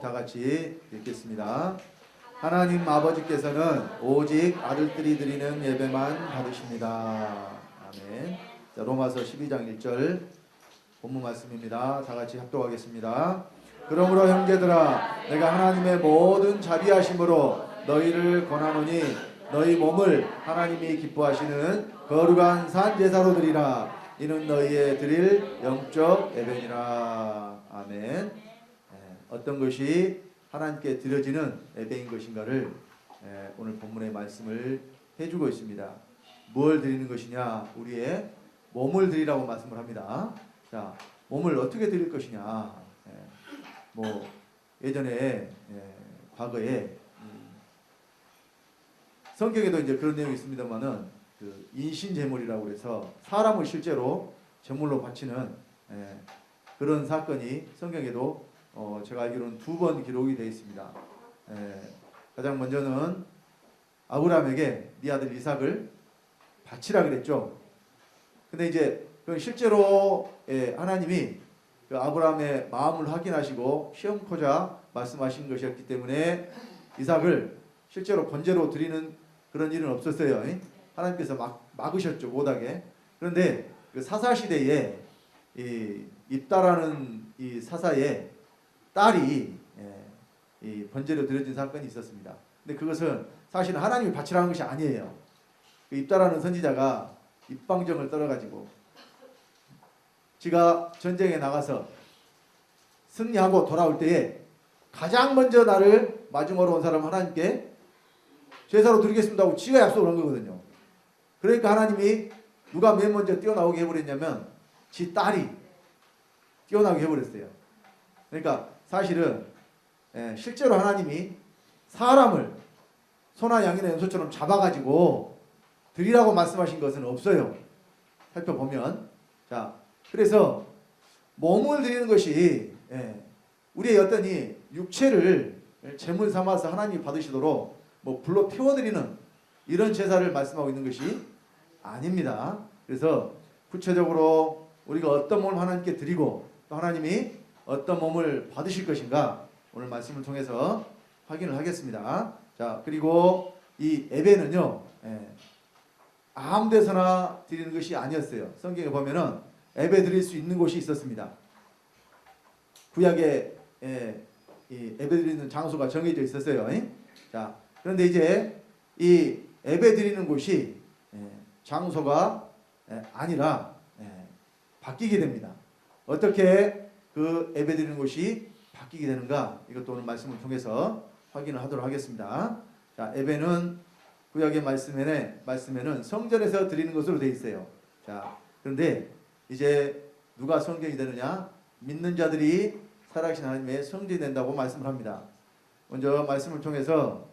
다 같이 읽겠습니다. 하나님 아버지께서는 오직 아들들이 드리는 예배만 받으십니다. 아멘. 자, 로마서 12장 1절 본문 말씀입니다. 다 같이 합독하겠습니다. 그러므로 형제들아, 내가 하나님의 모든 자비하심으로 너희를 권하노니 너희 몸을 하나님이 기뻐하시는 거룩한 산 제사로 드리라. 이는 너희의 드릴 영적 예배니라. 아멘. 어떤 것이 하나님께 드려지는 예배인 것인가를 오늘 본문의 말씀을 해주고 있습니다. 뭘 드리는 것이냐? 우리의 몸을 드리라고 말씀을 합니다. 자, 몸을 어떻게 드릴 것이냐? 뭐 예전에 과거에 성경에도 이제 그런 내용이 있습니다만은 그 인신제물이라고 해서 사람을 실제로 제물로 바치는 그런 사건이 성경에도 제가 알기로는 2번 기록이 되어 있습니다. 가장 먼저는 아브라함에게 네 아들 이삭을 바치라 그랬죠. 근데 이제 실제로 하나님이 그 아브라함의 마음을 확인하시고 시험코자 말씀하신 것이었기 때문에 이삭을 실제로 번제로 드리는 그런 일은 없었어요. 하나님께서 막으셨죠, 못하게. 그런데 그 사사시대에 입다라는 이 사사의 딸이 이 번제로 드려진 사건이 있었습니다. 근데 그것은 사실은 하나님이 바치라는 것이 아니에요. 그 입다라는 선지자가 입방정을 떨어가지고 지가 전쟁에 나가서 승리하고 돌아올 때에 가장 먼저 나를 마중으로 온 사람 하나님께 제사로 드리겠습니다 하고 지가 약속을 한 거거든요. 그러니까 하나님이 누가 맨 먼저 뛰어나오게 해버렸냐면 지 딸이 뛰어나오게 해버렸어요. 그러니까 사실은 실제로 하나님이 사람을 소나 양이나 염소처럼 잡아가지고 드리라고 말씀하신 것은 없어요. 살펴보면. 자, 그래서 몸을 드리는 것이 우리의 어떤 이 육체를 제물 삼아서 하나님이 받으시도록 뭐 불로 태워드리는 이런 제사를 말씀하고 있는 것이 아닙니다. 그래서 구체적으로 우리가 어떤 몸을 하나님께 드리고 또 하나님이 어떤 몸을 받으실 것인가 오늘 말씀을 통해서 확인을 하겠습니다. 자, 그리고 이 예배는요, 아무 데서나 드리는 것이 아니었어요. 성경에 보면은 예배 드릴 수 있는 곳이 있었습니다. 구약에 이 예배 드리는 장소가 정해져 있었어요. 자, 그런데 이제 이 예배 드리는 곳이 장소가 아니라 바뀌게 됩니다. 어떻게 그 예배 드리는 곳이 바뀌게 되는가? 이것도 오늘 말씀을 통해서 확인을 하도록 하겠습니다. 자, 예배는 구약의 말씀에는 성전에서 드리는 것으로 되어 있어요. 자, 그런데 이제 누가 성전이 되느냐? 믿는 자들이 살아계신 하나님의 성전이 된다고 말씀을 합니다. 먼저 말씀을 통해서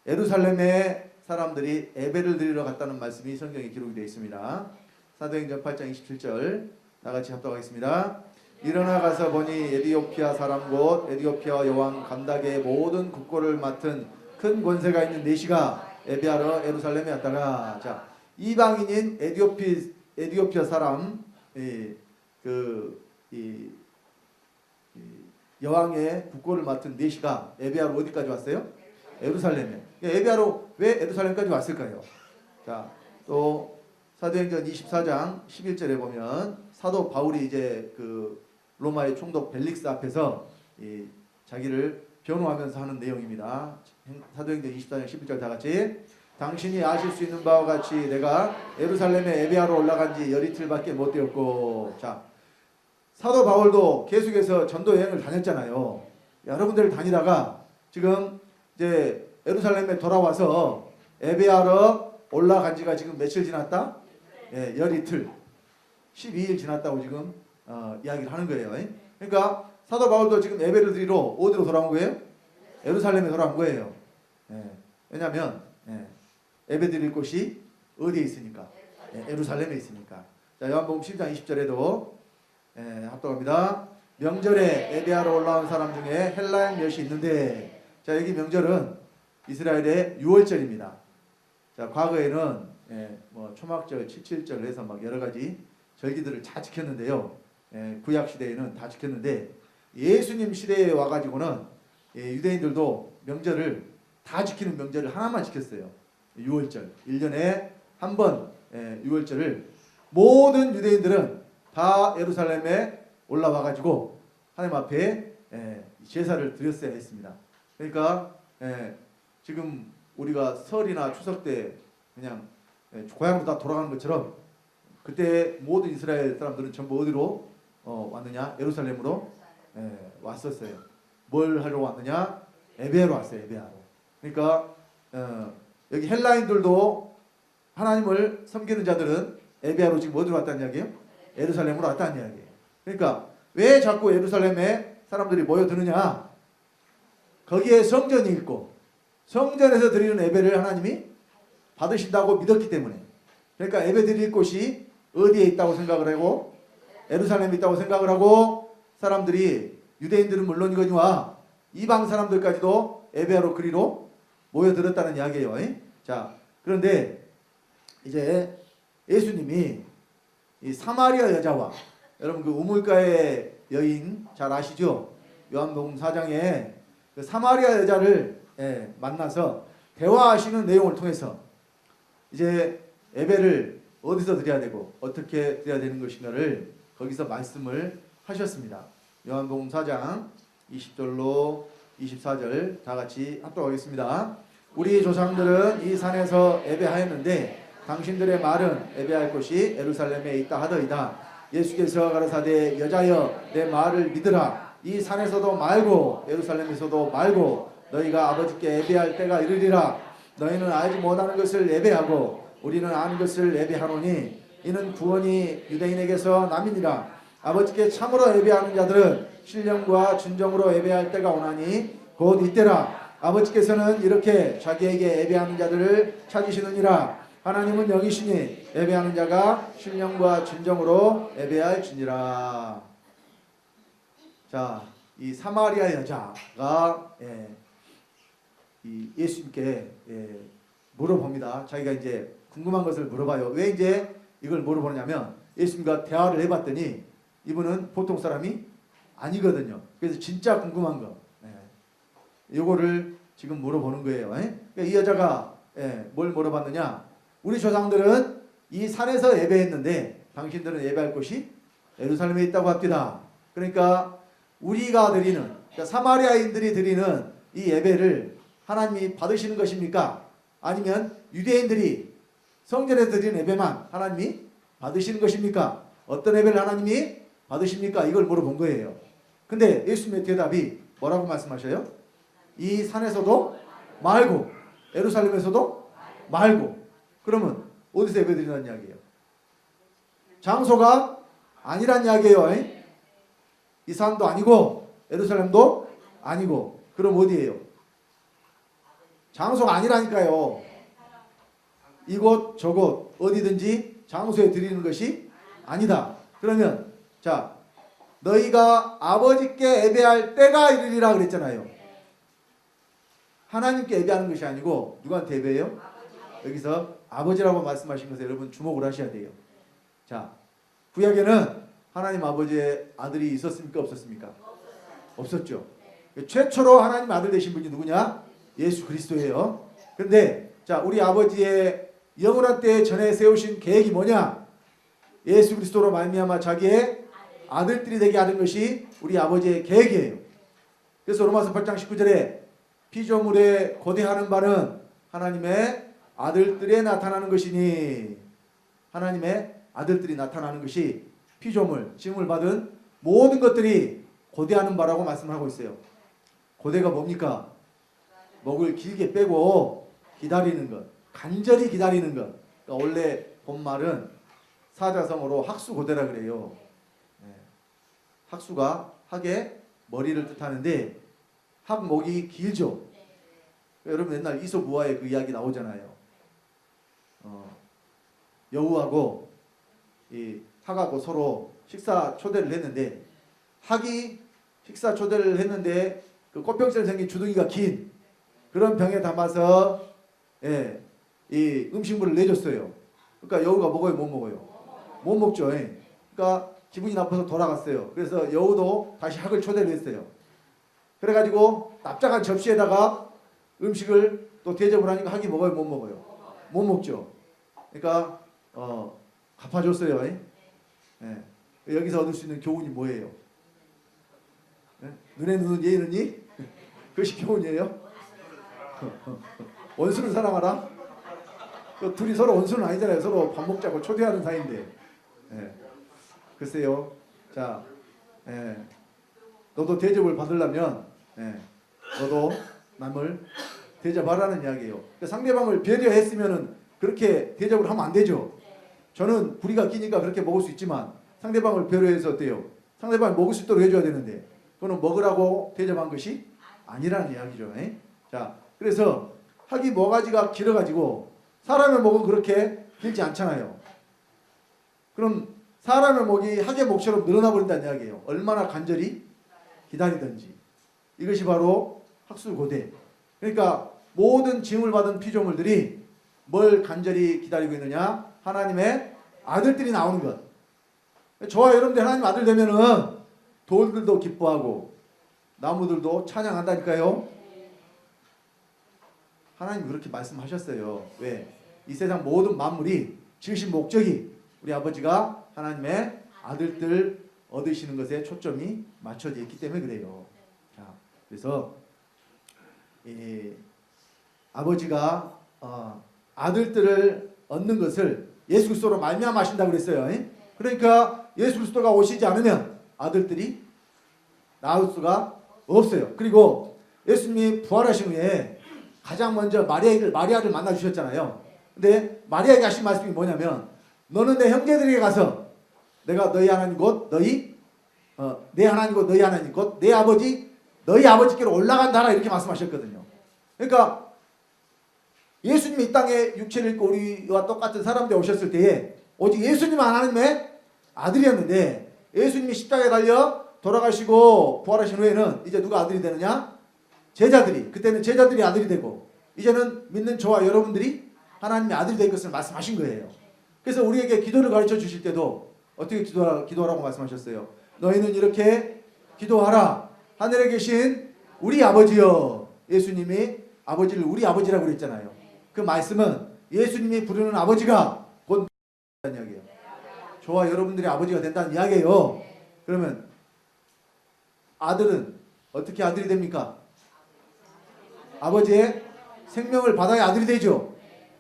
예루살렘에 사람들이 예배를 드리러 갔다는 말씀이 성경에 기록이 되어 있습니다. 사도행전 8장 27절 다 같이 합독하겠습니다. 일어나 가서 보니 에디오피아 사람 곧 에디오피아 여왕 간닥의 모든 국고를 맡은 큰 권세가 있는 내시가 예배하러 예루살렘에 왔다가, 자, 이방인인 에디오피아 사람 여왕의 국고를 맡은 내시가 예배하러 어디까지 왔어요? 예루살렘에. 예배하러 왜 예루살렘까지 왔을까요? 자, 또 사도행전 24장 11절에 보면 사도 바울이 이제 그 로마의 총독 벨릭스 앞에서 자기를 변호하면서 하는 내용입니다. 사도행전 24장 11절 다 같이. 당신이 아실 수 있는 바와 같이 내가 예루살렘에 예배하러 올라간 지 열이틀밖에 못 되었고. 자, 사도 바울도 계속해서 전도 여행을 다녔잖아요. 여러 군데를 다니다가 지금 이제 예루살렘에 돌아와서 예배하러 올라간 지가 지금 며칠 지났다? 열이틀 12일 지났다고 지금 이야기를 하는 거예요. 그러니까 사도 바울도 지금 예배를 드리러 어디로 돌아온 거예요? 예루살렘에 돌아온 거예요. 왜냐하면 예배 드릴 곳이 어디에 있으니까? 예루살렘에 있으니까. 자, 요한복음 10장 20절에도 합독합니다. 명절에 예배하러 올라온 사람 중에 헬라인 몇이 있는데, 자, 여기 명절은 이스라엘의 유월절입니다. 자, 과거에는 뭐 초막절, 칠칠절 해서 막 여러 가지 절기들을 다 지켰는데요. 구약 시대에는 다 지켰는데 예수님 시대에 와가지고는 유대인들도 명절을 다 지키는 명절을 하나만 지켰어요. 6월절. 1년에 한 번 6월절을 모든 유대인들은 다 예루살렘에 올라와 가지고 하나님 앞에 제사를 드렸어야 했습니다. 그러니까 지금 우리가 설이나 추석 때 그냥 고향으로 다 돌아가는 것처럼 그때 모든 이스라엘 사람들은 전부 어디로 왔느냐? 예루살렘으로 왔었어요. 뭘 하러 왔느냐? 예배하러 왔어요. 예배하러. 그러니까 여기 헬라인들도 하나님을 섬기는 자들은 예배하러 지금 어디로 왔다는 이야기예요? 예루살렘으로 왔다는 이야기예요. 그러니까 왜 자꾸 예루살렘에 사람들이 모여드느냐? 거기에 성전이 있고 성전에서 드리는 예배를 하나님이 받으신다고 믿었기 때문에. 그러니까 예배 드릴 곳이 어디에 있다고 생각을 하고 예루살렘에 있다고 생각을 하고 사람들이 유대인들은 물론이거니와 이방 사람들까지도 예배하러 그리로 모여들었다는 이야기예요. 자, 그런데 이제 예수님이 이 사마리아 여자와 여러분 그 우물가의 여인 잘 아시죠? 요한복음 4장에 그 사마리아 여자를 만나서 대화하시는 내용을 통해서 이제 예배를 어디서 드려야 되고 어떻게 드려야 되는 것인가를 거기서 말씀을 하셨습니다. 요한복음 4장 20절로 24절 다 같이 합독하겠습니다. 우리 조상들은 이 산에서 예배하였는데 당신들의 말은 예배할 곳이 예루살렘에 있다 하더이다. 예수께서 가라사대 여자여 내 말을 믿으라. 이 산에서도 말고 예루살렘에서도 말고 너희가 아버지께 예배할 때가 이르리라. 너희는 알지 못하는 것을 예배하고 우리는 아는 것을 예배하노니 이는 구원이 유대인에게서 남이니라. 아버지께 참으로 예배하는 자들은 신령과 진정으로 예배할 때가 오나니 곧 이때라. 아버지께서는 이렇게 자기에게 예배하는 자들을 찾으시느니라. 하나님은 여기시니 예배하는 자가 신령과 진정으로 예배할지니라. 자, 이 사마리아 여자가 이 예수님께 물어봅니다. 자기가 이제 궁금한 것을 물어봐요. 왜 이제 이걸 물어보냐면 예수님과 대화를 해봤더니 이분은 보통 사람이 아니거든요. 그래서 진짜 궁금한 거 요거를 지금 물어보는 거예요. 그러니까 이 여자가 뭘 물어봤느냐? 우리 조상들은 이 산에서 예배했는데 당신들은 예배할 곳이 예루살렘에 있다고 합니다. 그러니까 우리가 드리는 그러니까 사마리아인들이 드리는 이 예배를 하나님이 받으시는 것입니까? 아니면 유대인들이 성전에서 드리는 예배만 하나님이 받으시는 것입니까? 어떤 예배를 하나님이 받으십니까? 이걸 물어본 거예요. 근데 예수님의 대답이 뭐라고 말씀하셔요? 이 산에서도 말고 예루살렘에서도 말고. 그러면 어디서 예배 드리는 이야기예요? 장소가 아니란 이야기예요. 이 산도 아니고 예루살렘도 아니고. 그럼 어디예요? 장소가 아니라니까요. 이곳 저곳 어디든지 장소에 드리는 것이 아니다. 그러면 자 너희가 아버지께 예배할 때가 이르리라 그랬잖아요. 하나님께 예배하는 것이 아니고 누구한테 예배해요? 여기서 아버지라고 말씀하신 것에 여러분 주목을 하셔야 돼요. 자, 구약에는 하나님 아버지의 아들이 있었습니까? 없었습니까? 없었죠. 최초로 하나님 아들 되신 분이 누구냐? 예수 그리스도예요. 그런데 자, 우리 아버지의 영원한 때에 전에 세우신 계획이 뭐냐? 예수 그리스도로 말미암아 자기의 아들들이 되게 하는 것이 우리 아버지의 계획이에요. 그래서 로마서 8장 19절에 피조물에 고대하는 바는 하나님의 아들들에 나타나는 것이니 하나님의 아들들이 나타나는 것이 피조물, 짐을 받은 모든 것들이 고대하는 바라고 말씀하고 있어요. 고대가 뭡니까? 목을 길게 빼고 기다리는 것, 간절히 기다리는 것. 그러니까 원래 본말은 사자성어로 학수고대라 그래요. 학수가 학의 머리를 뜻하는데 학목이 길죠. 여러분 옛날 이솝우화의 그 이야기 나오잖아요. 여우하고 이 학하고 서로 식사 초대를 했는데 학이 식사 초대를 했는데 그 꽃병처럼 생긴 주둥이가 긴 그런 병에 담아서 이 음식물을 내줬어요. 그러니까 여우가 먹어요, 못 먹어요? 못 먹죠. 그러니까 기분이 나빠서 돌아갔어요. 그래서 여우도 다시 학을 초대를 했어요. 그래가지고 납작한 접시에다가 음식을 또 대접을 하니까 하기 먹어요, 못 먹어요? 못 먹죠. 그러니까 갚아줬어요. 예. 여기서 얻을 수 있는 교훈이 뭐예요? 예? 눈에 눈은 예의 는이? 그것이 교훈이에요? 원수는 사랑하라? 둘이 서로 원수는 아니잖아요. 서로 밥 먹자고 초대하는 사이인데. 예. 글쎄요. 자, 예. 너도 대접을 받으려면 너도 남을 대접하라는 이야기예요. 그러니까 상대방을 배려했으면은 그렇게 대접을 하면 안 되죠. 저는 부리가 끼니까 그렇게 먹을 수 있지만 상대방을 배려해서 어때요? 상대방이 먹을 수 있도록 해줘야 되는데 그거는 먹으라고 대접한 것이 아니라는 이야기죠. 자, 그래서 학이 모가지가 길어가지고 사람의 목은 그렇게 길지 않잖아요. 그럼 사람의 목이 학의 목처럼 늘어나 버린다는 이야기예요. 얼마나 간절히 기다리든지. 이것이 바로 학술고대. 그러니까 모든 징을 받은 피조물들이 뭘 간절히 기다리고 있느냐? 하나님의 아들들이 나오는 것. 저와 여러분들 하나님 아들 되면은 돌들도 기뻐하고 나무들도 찬양한다니까요. 하나님 그렇게 말씀하셨어요. 왜? 이 세상 모든 만물이 지으신 목적이 우리 아버지가 하나님의 아들들 얻으시는 것에 초점이 맞춰져 있기 때문에 그래요. 자, 그래서 아버지가 아들들을 얻는 것을 예수 그리스도로 말미암아하신다고 그랬어요. 그러니까 예수 그리스도가 오시지 않으면 아들들이 나올 수가 없어요. 그리고 예수님이 부활하신 후에 가장 먼저 마리아를 만나 주셨잖아요. 근데 마리아에게 하신 말씀이 뭐냐면 너는 내 형제들에게 가서 내가 너희 하나님 곧 너희 내 하나님 곧 너희 하나님 곧 내 아버지 너희 아버지께로 올라간다라 이렇게 말씀하셨거든요. 그러니까 예수님이 이 땅에 육체를 입고 우리와 똑같은 사람들이 오셨을 때에 오직 예수님은 하나님의 아들이었는데 예수님이 십자가에 달려 돌아가시고 부활하신 후에는 이제 누가 아들이 되느냐? 제자들이. 그때는 제자들이 아들이 되고 이제는 믿는 저와 여러분들이 하나님의 아들이 될 것을 말씀하신 거예요. 그래서 우리에게 기도를 가르쳐 주실 때도 어떻게 기도하라고 말씀하셨어요? 너희는 이렇게 기도하라. 하늘에 계신 우리 아버지여. 예수님이 아버지를 우리 아버지라고 그랬잖아요. 그 말씀은 예수님이 부르는 아버지가 곧 된다는 이야기예요. 저와 여러분들의 아버지가 된다는 이야기예요. 그러면 아들은 어떻게 아들이 됩니까? 아버지의 생명을 받아야 아들이 되죠.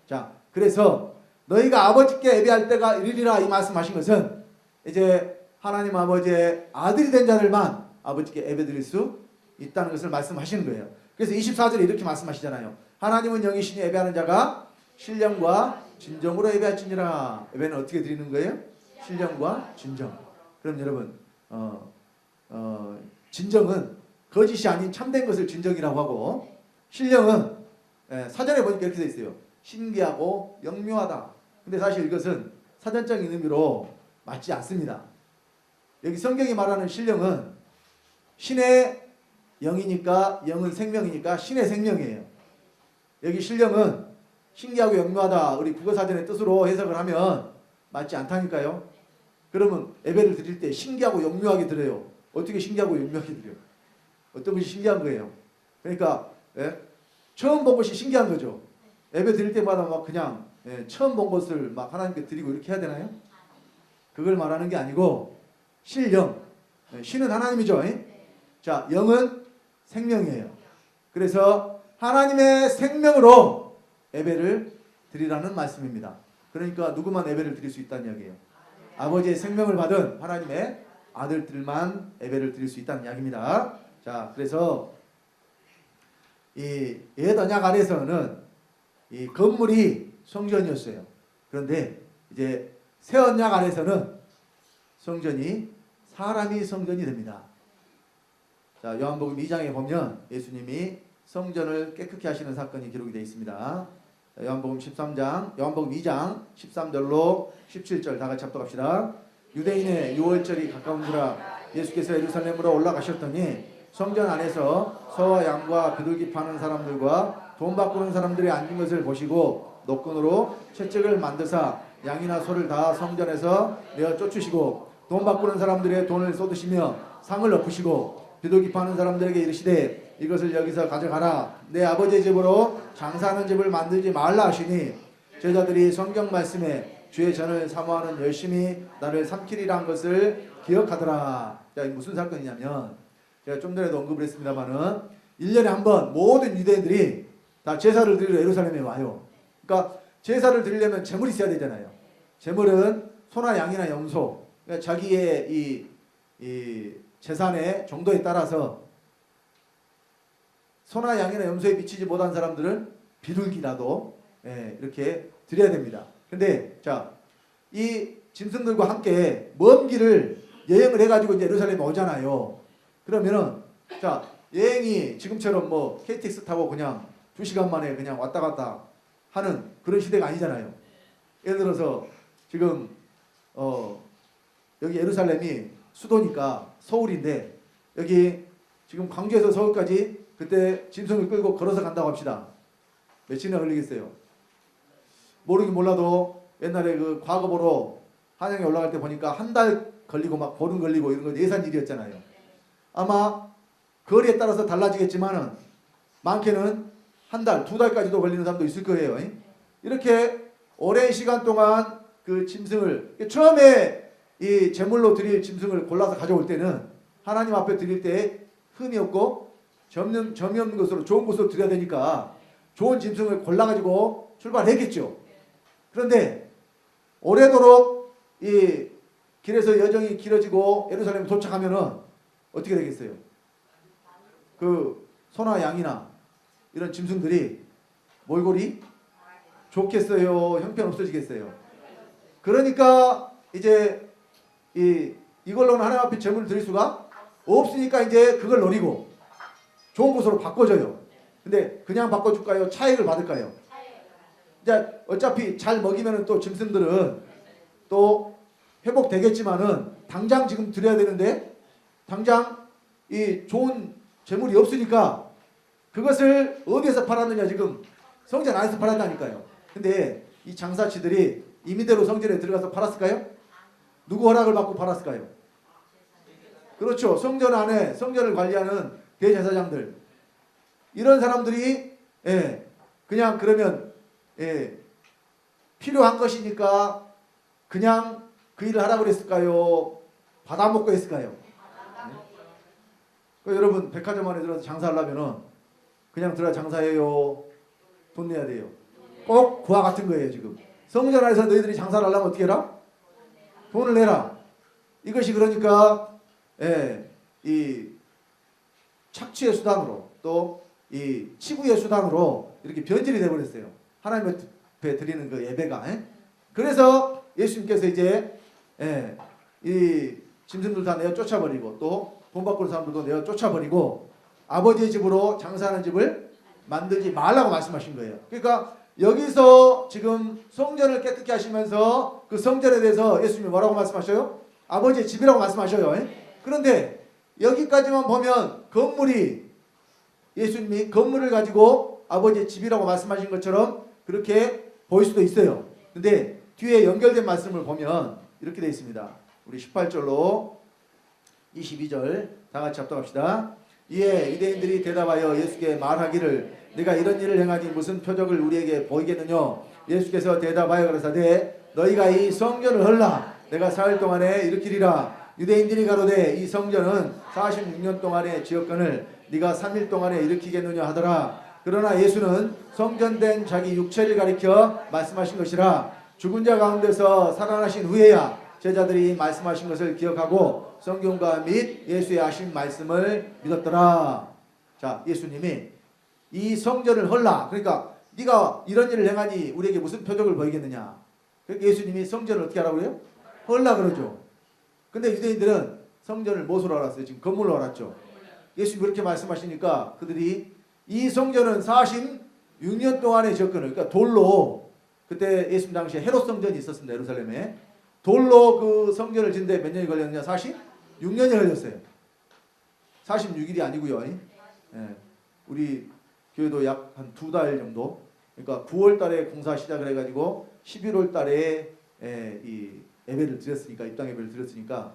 자, 그래서 너희가 아버지께 예배할 때가 이르리라 이 말씀하신 것은 이제 하나님 아버지의 아들이 된 자들만 아버지께 예배드릴 수 있다는 것을 말씀하시는 거예요. 그래서 24절에 이렇게 말씀하시잖아요. 하나님은 영이시니 예배하는 자가 신령과 진정으로 예배할지니라. 예배는 어떻게 드리는 거예요? 신령과 진정. 그럼 여러분 진정은 거짓이 아닌 참된 것을 진정이라고 하고 신령은 사전에 보니까 이렇게 되어 있어요. 신기하고 영묘하다. 근데 사실 이것은 사전적인 의미로 맞지 않습니다. 여기 성경이 말하는 신령은 신의 영이니까 영은 생명이니까 신의 생명이에요. 여기 신령은 신기하고 영묘하다. 우리 국어사전의 뜻으로 해석을 하면 맞지 않다니까요. 그러면 예배를 드릴 때 신기하고 영묘하게 드려요. 어떻게 신기하고 영묘하게 드려요? 어떤 것이 신기한 거예요? 그러니까 처음 본 것이 신기한 거죠. 예배 드릴 때마다 막 그냥 처음 본 것을 막 하나님께 드리고 이렇게 해야 되나요? 그걸 말하는 게 아니고 신령. 신은 하나님이죠. 자, 영은 생명이에요. 그래서 하나님의 생명으로 예배를 드리라는 말씀입니다. 그러니까 누구만 예배를 드릴 수 있다는 이야기예요. 아버지의 생명을 받은 하나님의 아들들만 예배를 드릴 수 있다는 이야기입니다. 자, 그래서 이 옛 언약 아래서는 이 건물이 성전이었어요. 그런데 이제 새 언약 아래서는 성전이 사람이 성전이 됩니다. 자, 요한복음 2장에 보면 예수님이 성전을 깨끗게 하시는 사건이 기록이 되어 있습니다. 자, 요한복음 2장 13절로 17절 다 같이 합독합시다. 유대인의 유월절이 가까운지라 예수께서 예루살렘으로 올라가셨더니 성전 안에서 소와 양과 비둘기 파는 사람들과 돈 바꾸는 사람들이 앉은 것을 보시고 노끈으로 채찍을 만드사 양이나 소를 다 성전에서 내어 쫓으시고 돈 바꾸는 사람들의 돈을 쏟으시며 상을 엎으시고 비둘기 파는 사람들에게 이르시되 이것을 여기서 가져가라. 내 아버지의 집으로 장사하는 집을 만들지 말라 하시니 제자들이 성경 말씀에 주의 전을 사모하는 열심히 나를 삼키리라 한 것을 기억하더라. 자, 무슨 사건이냐면 제가 좀 전에도 언급을 했습니다마는 1년에 한 번 모든 유대인들이 다 제사를 드리러 예루살렘에 와요. 그러니까 제사를 드리려면 제물이 있어야 되잖아요. 제물은 소나 양이나 염소, 그러니까 자기의 이 재산의 정도에 따라서 소나 양이나 염소에 미치지 못한 사람들은 비둘기라도 이렇게 드려야 됩니다. 근데 자, 이 짐승들과 함께 먼 길을 여행을 해가지고 이제 예루살렘에 오잖아요. 그러면은 자, 여행이 지금처럼 뭐 KTX 타고 그냥 2시간 만에 그냥 왔다 갔다 하는 그런 시대가 아니잖아요. 예를 들어서 지금 여기 예루살렘이 수도니까 서울인데 여기 지금 광주에서 서울까지 그때 짐승을 끌고 걸어서 간다고 합시다. 며칠이나 걸리겠어요? 모르긴 몰라도 옛날에 그 과거보로 한양에 올라갈 때 보니까 한 달 걸리고 막 보름 걸리고 이런 거 예산 일이었잖아요. 아마 거리에 따라서 달라지겠지만은 많게는 한 달, 2달까지도 걸리는 사람도 있을 거예요. 이렇게 오랜 시간 동안 그 짐승을 처음에 이 제물로 드릴 짐승을 골라서 가져올 때는 하나님 앞에 드릴 때 흠이 없고 점이 없는 것으로 좋은 것으로 드려야 되니까 좋은 짐승을 골라가지고 출발했겠죠. 그런데 오래도록 이 길에서 여정이 길어지고 예루살렘에 도착하면은 어떻게 되겠어요? 그 소나 양이나 이런 짐승들이 몰골이 좋겠어요? 형편없어지겠어요? 그러니까 이제 이걸로는 하나님 앞에 제물을 드릴 수가 없으니까 이제 그걸 노리고 좋은 곳으로 바꿔줘요. 근데 그냥 바꿔줄까요? 차익을 받을까요? 이제 어차피 잘 먹이면 또 짐승들은 또 회복되겠지만은 당장 지금 드려야 되는데 당장 이 좋은 재물이 없으니까 그것을 어디에서 팔았느냐, 지금 성전 안에서 팔았다니까요. 근데 이 장사치들이 임의대로 성전에 들어가서 팔았을까요? 누구 허락을 받고 팔았을까요? 그렇죠. 성전 안에 성전을 관리하는 대제사장들, 이런 사람들이 그냥 그러면 필요한 것이니까 그냥 그 일을 하라고 그랬을까요? 받아먹고 했을까요? 여러분 백화점 안에 들어서 장사하려면은 그냥 들어가 장사해요? 돈 내야 돼요? 꼭 그와 같은 거예요. 지금 성전 안에서 너희들이 장사를 하려면 어떻게 해라? 돈을 내라. 이것이 그러니까 이 착취의 수단으로 또 이 치부의 수단으로 이렇게 변질이 되어버렸어요. 하나님 앞에 드리는 그 예배가. 그래서 예수님께서 이제 이 짐승들 다 내어 쫓아버리고 또 돈 바꾸는 사람들도 내어 쫓아버리고 아버지의 집으로 장사하는 집을 만들지 말라고 말씀하신 거예요. 그러니까 여기서 지금 성전을 깨끗게 하시면서 그 성전에 대해서 예수님이 뭐라고 말씀하셔요? 아버지의 집이라고 말씀하셔요. 그런데 여기까지만 보면 건물이, 예수님이 건물을 가지고 아버지의 집이라고 말씀하신 것처럼 그렇게 보일 수도 있어요. 근데 뒤에 연결된 말씀을 보면 이렇게 되어 있습니다. 우리 18절로 22절 다 같이 합독합시다. 이에 유대인들이 대답하여 예수께 말하기를 네가 이런 일을 행하니 무슨 표적을 우리에게 보이겠느냐? 예수께서 대답하여 가라사대 너희가 이 성전을 헐라 내가 사흘 동안에 일으키리라. 유대인들이 가로되 이 성전은 46년 동안의 지었건을 네가 3일 동안에 일으키겠느냐 하더라. 그러나 예수는 성전된 자기 육체를 가리켜 말씀하신 것이라. 죽은 자 가운데서 살아나신 후에야 제자들이 말씀하신 것을 기억하고 성경과 및 예수의 하신 말씀을 믿었더라. 자, 예수님이 이 성전을 헐라, 그러니까 네가 이런 일을 행하니 우리에게 무슨 표적을 보이겠느냐. 그러니까 예수님이 성전을 어떻게 하라고 그래요? 헐라 그러죠. 근데 유대인들은 성전을 무엇으로 알았어요? 지금 건물로 알았죠. 예수님이 그렇게 말씀하시니까 그들이 이 성전은 46년 동안의 접근을, 그러니까 돌로, 그때 예수님 당시에 헤롯 성전이 있었습니다. 예루살렘에. 돌로 그 성전을 짓는데 몇 년이 걸렸느냐? 46년이 걸렸어요. 46일이 아니고요. 우리 교회도 약 한 2달 정도. 그러니까 9월 달에 공사 시작을 해가지고 11월 달에 이 예배를 드렸으니까, 입당 예배를 드렸으니까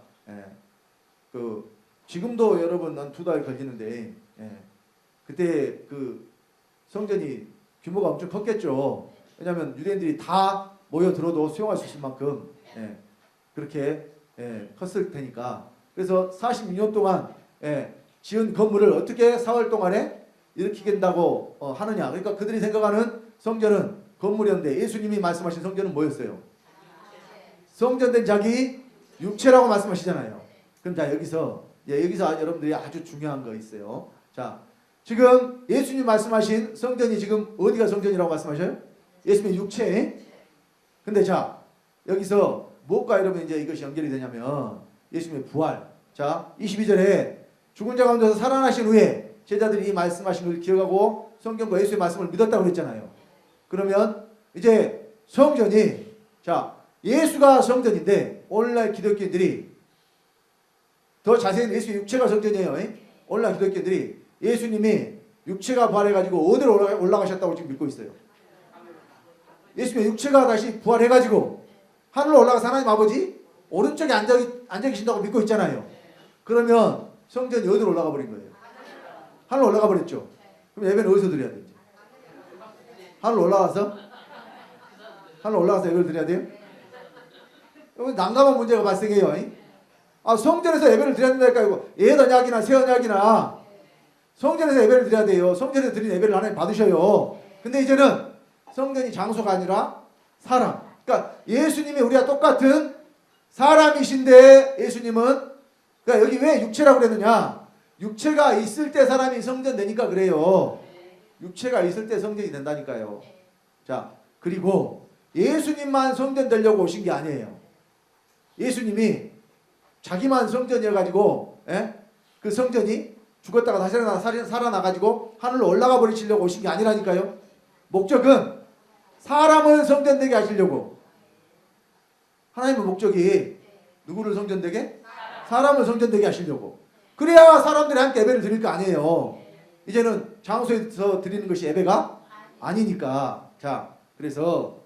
그 지금도 여러분 한 2달 걸리는데 그때 그 성전이 규모가 엄청 컸겠죠. 왜냐하면 유대인들이 다 모여들어도 수용할 수 있을 만큼 그렇게 컸을 테니까. 그래서 46년 동안 지은 건물을 어떻게 4월 동안에 일으키겠다고 하느냐. 그러니까 그들이 생각하는 성전은 건물이었는데 예수님이 말씀하신 성전은 뭐였어요? 성전된 자기 육체라고 말씀하시잖아요. 그럼 자 여기서 여러분들이 아주 중요한 거 있어요. 자 지금 예수님 말씀하신 성전이 지금 어디가 성전이라고 말씀하셔요? 예수님의 육체. 근데 자 여기서 무엇과 여러분 이제 이것이 연결이 되냐면 예수님의 부활. 자 22절에 죽은 자 가운데서 살아나신 후에 제자들이 말씀하신 걸 기억하고 성경과 예수의 말씀을 믿었다고 그랬잖아요. 그러면 이제 성전이 자 예수가 성전인데 오늘날 기독교인들이 더 자세히 예수의 육체가 성전이에요. 오늘날 기독교인들이 예수님이 육체가 부활해가지고 어디로 올라가셨다고 지금 믿고 있어요. 예수님의 육체가 다시 부활해가지고 하늘로 올라가서 하나님 아버지 오른쪽에 앉아 계신다고 믿고 있잖아요. 그러면 성전이 어디로 올라가 버린 거예요? 하늘로 올라가 버렸죠. 그럼 예배는 어디서 드려야 되지? 하늘로 올라가서 예배를 드려야 돼요? 여기 난감한 문제가 발생해요. 성전에서 예배를 드려야 된다니까 이거 옛 언약이나 새 언약이나 성전에서 예배를 드려야 돼요. 성전에서 드린 예배를 하나님 받으셔요. 근데 이제는 성전이 장소가 아니라 사람. 그러니까 예수님이 우리와 똑같은 사람이신데 예수님은 그러니까 여기 왜 육체라고 그랬느냐? 육체가 있을 때 사람이 성전 되니까 그래요. 육체가 있을 때 성전이 된다니까요. 자, 그리고 예수님만 성전 되려고 오신 게 아니에요. 예수님이 자기만 성전이어가지고 그 성전이 죽었다가 다시 살아나가지고 하늘로 올라가 버리시려고 오신 게 아니라니까요. 목적은 사람을 성전되게 하시려고. 하나님의 목적이 누구를 성전되게? 사람을 성전되게 하시려고. 그래야 사람들이 함께 예배를 드릴 거 아니에요. 이제는 장소에서 드리는 것이 예배가 아니니까. 자, 그래서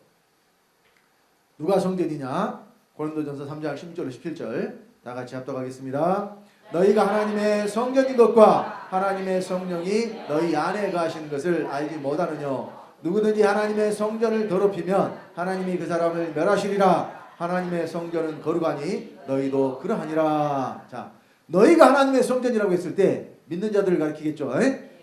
누가 성전이냐? 고린도전서 3장 16절 17절 다 같이 합독하겠습니다. 너희가 하나님의 성전인 것과 하나님의 성령이 너희 안에 거하시는 것을 알지 못하느냐? 누구든지 하나님의 성전을 더럽히면 하나님이 그 사람을 멸하시리라. 하나님의 성전은 거룩하니 너희도 그러하니라. 자, 너희가 하나님의 성전이라고 했을 때 믿는 자들을 가리키겠죠.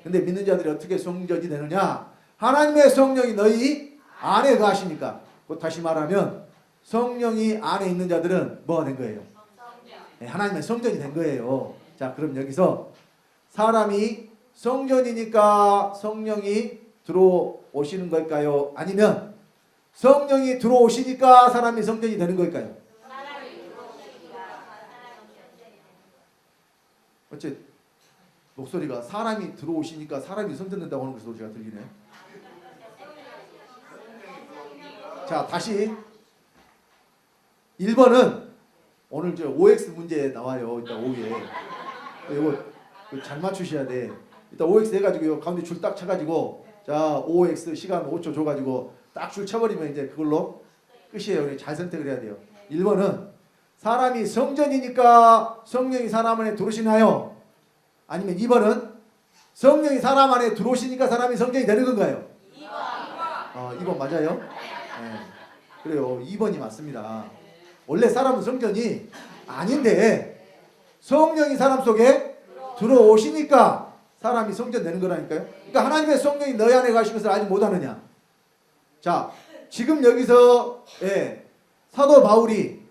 근데 믿는 자들이 어떻게 성전이 되느냐? 하나님의 성령이 너희 안에 거하시니까. 곧 다시 말하면 성령이 안에 있는 자들은 뭐가 된 거예요? 하나님의 성전이 된 거예요. 자, 그럼 여기서 사람이 성전이니까 성령이 들어오시는 걸까요? 아니면 성령이 들어오시니까 사람이 성전이 되는 걸까요? 어째 목소리가 사람이 들어오시니까 사람이 성전된다고 하는 그 소리가 들리네. 자, 다시 1번은 오늘 저 OX 문제 나와요. 이따 오후에. 이거 잘 맞추셔야 돼. 이따 OX 해가지고 가운데 줄 딱 쳐가지고 자 OX 시간 5초 줘가지고 딱 줄 쳐버리면 이제 그걸로 끝이에요. 우리 잘 선택을 해야 돼요. 1번은 사람이 성전이니까 성령이 사람 안에 들어오시나요? 아니면 2번은 성령이 사람 안에 들어오시니까 사람이 성전이 되는 건가요? 2번. 2번 맞아요? 네. 그래요. 2번이 맞습니다. 원래 사람은 성전이 아닌데 성령이 사람 속에 들어오시니까 사람이 성전 되는 거라니까요. 그러니까 하나님의 성령이 너희 안에 가신 것을 알지 못하느냐. 자, 지금 여기서 사도 바울이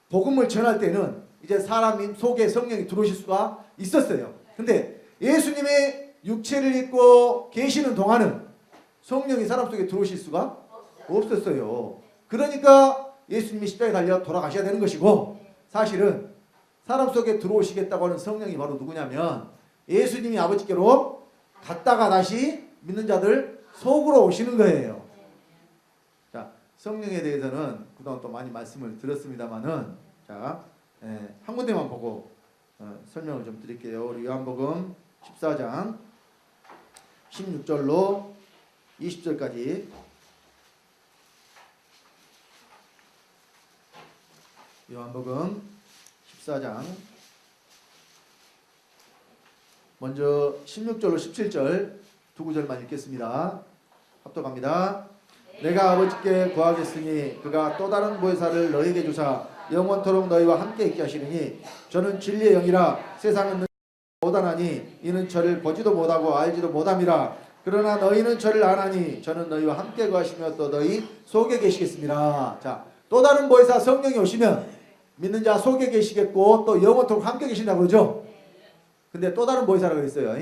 복음을 전할 때는 이제 사람 속에 성령이 들어오실 수가 있었어요. 근데 예수님이 육체를 입고 계시는 동안은 성령이 사람 속에 들어오실 수가 없었어요. 그러니까 예수님이 십자가에 달려 돌아가셔야 되는 것이고, 사실은 사람 속에 들어오시겠다고 하는 성령이 바로 누구냐면 예수님이 아버지께로 갔다가 다시 믿는 자들 속으로 오시는 거예요. 자, 성령에 대해서는 그동안 또 많이 말씀을 드렸습니다만은, 자, 한 군데만 보고 설명을 좀 드릴게요. 우리 요한복음 14장 16절로 20절까지. 요한복음 14장 먼저 16절로 17절 두 구절만 읽겠습니다. 합독합니다. 내가 아버지께 구하겠으니 그가 또 다른 보혜사를 너희에게 주사 영원토록 너희와 함께 있게 하시리니 저는 진리의 영이라 세상은 못하나니 이는 저를 보지도 못하고 알지도 못함이라. 그러나 너희는 저를 아나니 저는 너희와 함께 거하시며 또 너희 속에 계시겠습니다. 자, 또 다른 보혜사 성령이 오시면 믿는 자 속에 계시겠고 또 영원토록 함께 계신다고 그러죠. 근데 또 다른 보혜사라고 했어요.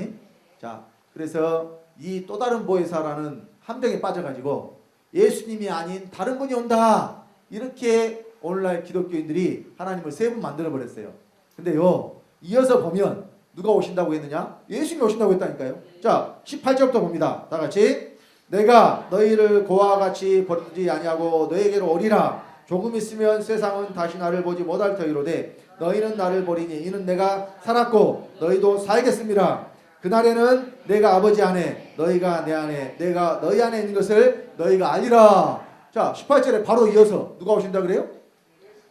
자, 그래서 이 또 다른 보혜사라는 함정에 빠져가지고 예수님이 아닌 다른 분이 온다, 이렇게 오늘날 기독교인들이 하나님을 세 분 만들어 버렸어요. 근데요, 이어서 보면 누가 오신다고 했느냐? 예수님이 오신다고 했다니까요. 자, 18절부터 봅니다. 다 같이. 내가 너희를 고와 같이 버리지 아니하고 너희에게로 오리라. 조금 있으면 세상은 다시 나를 보지 못할 터이로되 너희는 나를 보리니 이는 내가 살았고 너희도 살겠습니다. 그날에는 내가 아버지 안에 너희가 내 안에 내가 너희 안에 있는 것을 너희가 알리라. 자, 18절에 바로 이어서 누가 오신다 그래요?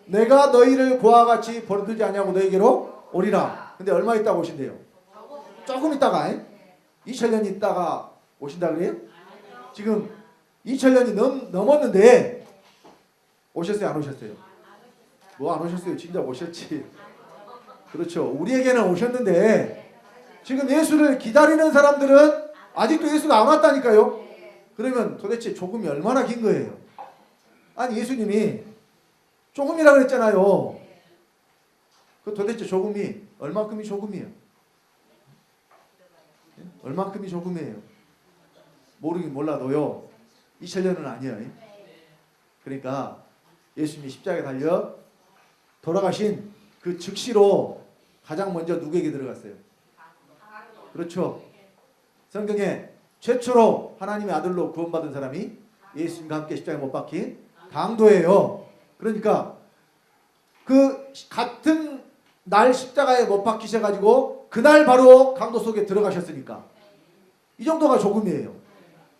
내가 너희를 고와 같이 버리지 아니하고 너희에게로 오리라. 근데 얼마 있다가 오신대요? 조금 있다가, 2000년 있다가 오신다 그래요? 지금 2000년이 넘었는데 오셨어요, 안 오셨어요? 뭐 안 오셨어요? 진짜 오셨지. 그렇죠. 우리에게는 오셨는데 지금 예수를 기다리는 사람들은 아직도 예수가 안 왔다니까요. 그러면 도대체 조금이 얼마나 긴 거예요? 아니, 예수님이 조금이라 그랬잖아요. 그 도대체 조금이 얼마큼이 조금이에요? 얼마큼이 조금이에요? 모르긴 몰라도요, 2000년은 아니에요. 그러니까 예수님이 십자가에 달려 돌아가신 그 즉시로 가장 먼저 누구에게 들어갔어요? 그렇죠. 성경에 최초로 하나님의 아들로 구원받은 사람이 예수님과 함께 십자가에 못 박힌 강도예요. 그러니까 그 같은 날 십자가에 못 박히셔가지고 그날 바로 강도 속에 들어가셨으니까 이 정도가 조금이에요.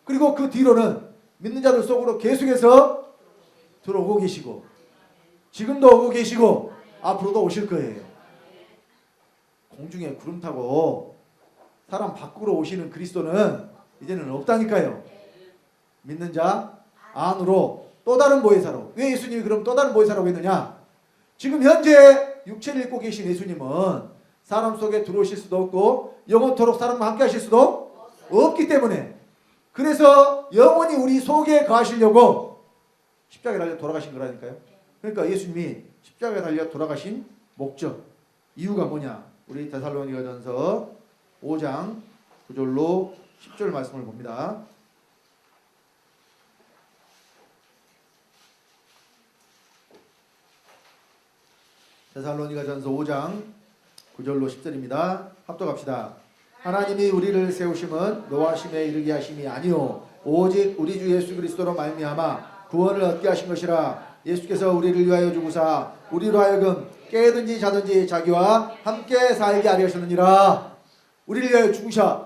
그리고 그 뒤로는 믿는 자들 속으로 계속해서 들어오고 계시고 지금도 오고 계시고 앞으로도 오실 거예요. 공중에 구름 타고 사람 밖으로 오시는 그리스도는 이제는 없다니까요. 믿는 자 안으로 또 다른 보혜사로. 왜 예수님이 그럼 또 다른 보혜사라고 했느냐? 지금 현재 육체를 입고 계신 예수님은 사람 속에 들어오실 수도 없고 영원토록 사람과 함께 하실 수도 없기 때문에, 그래서 영원히 우리 속에 거하시려고 십자가에 달려 돌아가신 거라니까요. 그러니까 예수님이 십자가에 달려 돌아가신 목적, 이유가 뭐냐? 우리 데살로니가전서 5장 9절로 10절 말씀을 봅니다. 데살로니가전서 5장 9절로 10절입니다. 합독합시다. 하나님이 우리를 세우심은 노하심에 이르게 하심이 아니요 오직 우리 주 예수 그리스도로 말미암아 구원을 얻게 하신 것이라. 예수께서 우리를 위하여 죽으사 우리로 하여금 깨든지 자든지 자기와 함께 살게 하려 하셨느니라. 우리를 위하여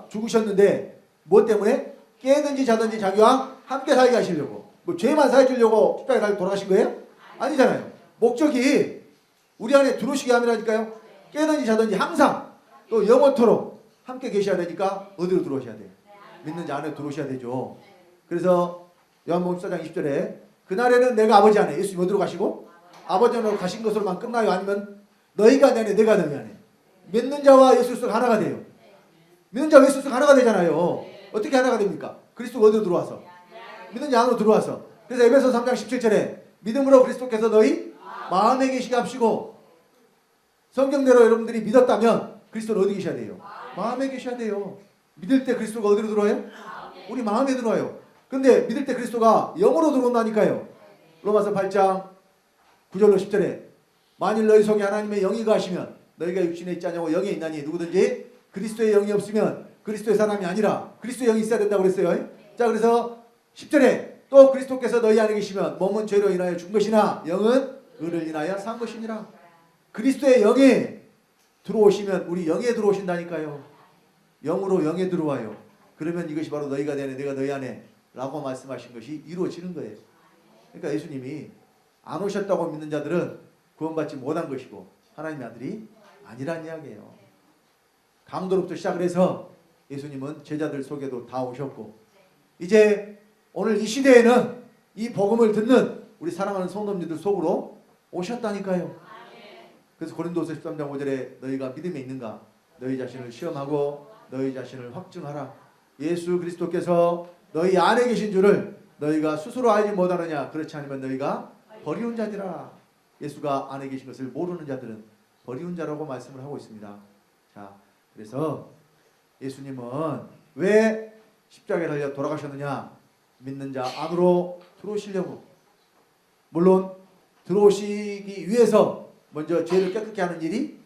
죽으셨는데 뭐 때문에? 깨든지 자든지 자기와 함께 살게 하시려고. 뭐 죄만 사해주려고 십자가에 달려 돌아가신 거예요? 아니잖아요. 목적이 우리 안에 들어오시게 함이라니까요. 깨든지 자든지 항상 또 영원토록 함께 계셔야 되니까 어디로 들어오셔야 돼요? 믿는 자 안에 들어오셔야 되죠. 그래서 요한복음 14장 20절에 그날에는 내가 아버지 안에, 예수님 어디로 가시고? 아버지 안으로 가신 것으로만 끝나요? 아니면 너희가 내 안에 내가 너희 안에? 믿는 자와 예수 그리스도가 하나가 돼요. 믿는 자와 예수 그리스도가 하나가 되잖아요. 어떻게 하나가 됩니까? 그리스도가 어디로 들어와서? 믿는 자 안으로 들어와서. 그래서 에베소 3장 17절에 믿음으로 그리스도께서 너희 마음에 계시게 합시고, 성경대로 여러분들이 믿었다면 그리스도는 어디 계셔야 돼요? 마음에 계셔야 돼요. 믿을 때 그리스도가 어디로 들어와요? 우리 마음에 들어와요. 근데 믿을 때 그리스도가 영으로 들어온다니까요. 로마서 8장 9절로 10절에 만일 너희 속에 하나님의 영이 거하시면 너희가 육신에 있지 않냐고 영에 있나니 누구든지 그리스도의 영이 없으면 그리스도의 사람이 아니라. 그리스도의 영이 있어야 된다고 그랬어요. 자, 그래서 10절에 또 그리스도께서 너희 안에 계시면 몸은 죄로 인하여 죽은 것이나 영은 의를 인하여 산 것이니라. 그리스도의 영이 들어오시면 우리 영에 들어오신다니까요. 영으로 영에 들어와요. 그러면 이것이 바로 너희가 내 안에 내가 너희 안에 라고 말씀하신 것이 이루어지는 거예요. 그러니까 예수님이 안 오셨다고 믿는 자들은 구원받지 못한 것이고 하나님의 아들이 아니란 이야기예요. 강도로부터 시작을 해서 예수님은 제자들 속에도 다 오셨고, 이제 오늘 이 시대에는 이 복음을 듣는 우리 사랑하는 성도님들 속으로 오셨다니까요. 그래서 고린도서 13장 5절에 너희가 믿음에 있는가? 너희 자신을 시험하고 너희 자신을 확증하라. 예수 그리스도께서 너희 안에 계신 줄을 너희가 스스로 알지 못하느냐? 그렇지 않으면 너희가 버리운 자들아. 예수가 안에 계신 것을 모르는 자들은 버리운 자라고 말씀을 하고 있습니다. 자, 그래서 예수님은 왜 십자가에 달려 돌아가셨느냐? 믿는 자 안으로 들어오시려고. 물론 들어오시기 위해서 먼저 죄를 깨끗게 하는 일이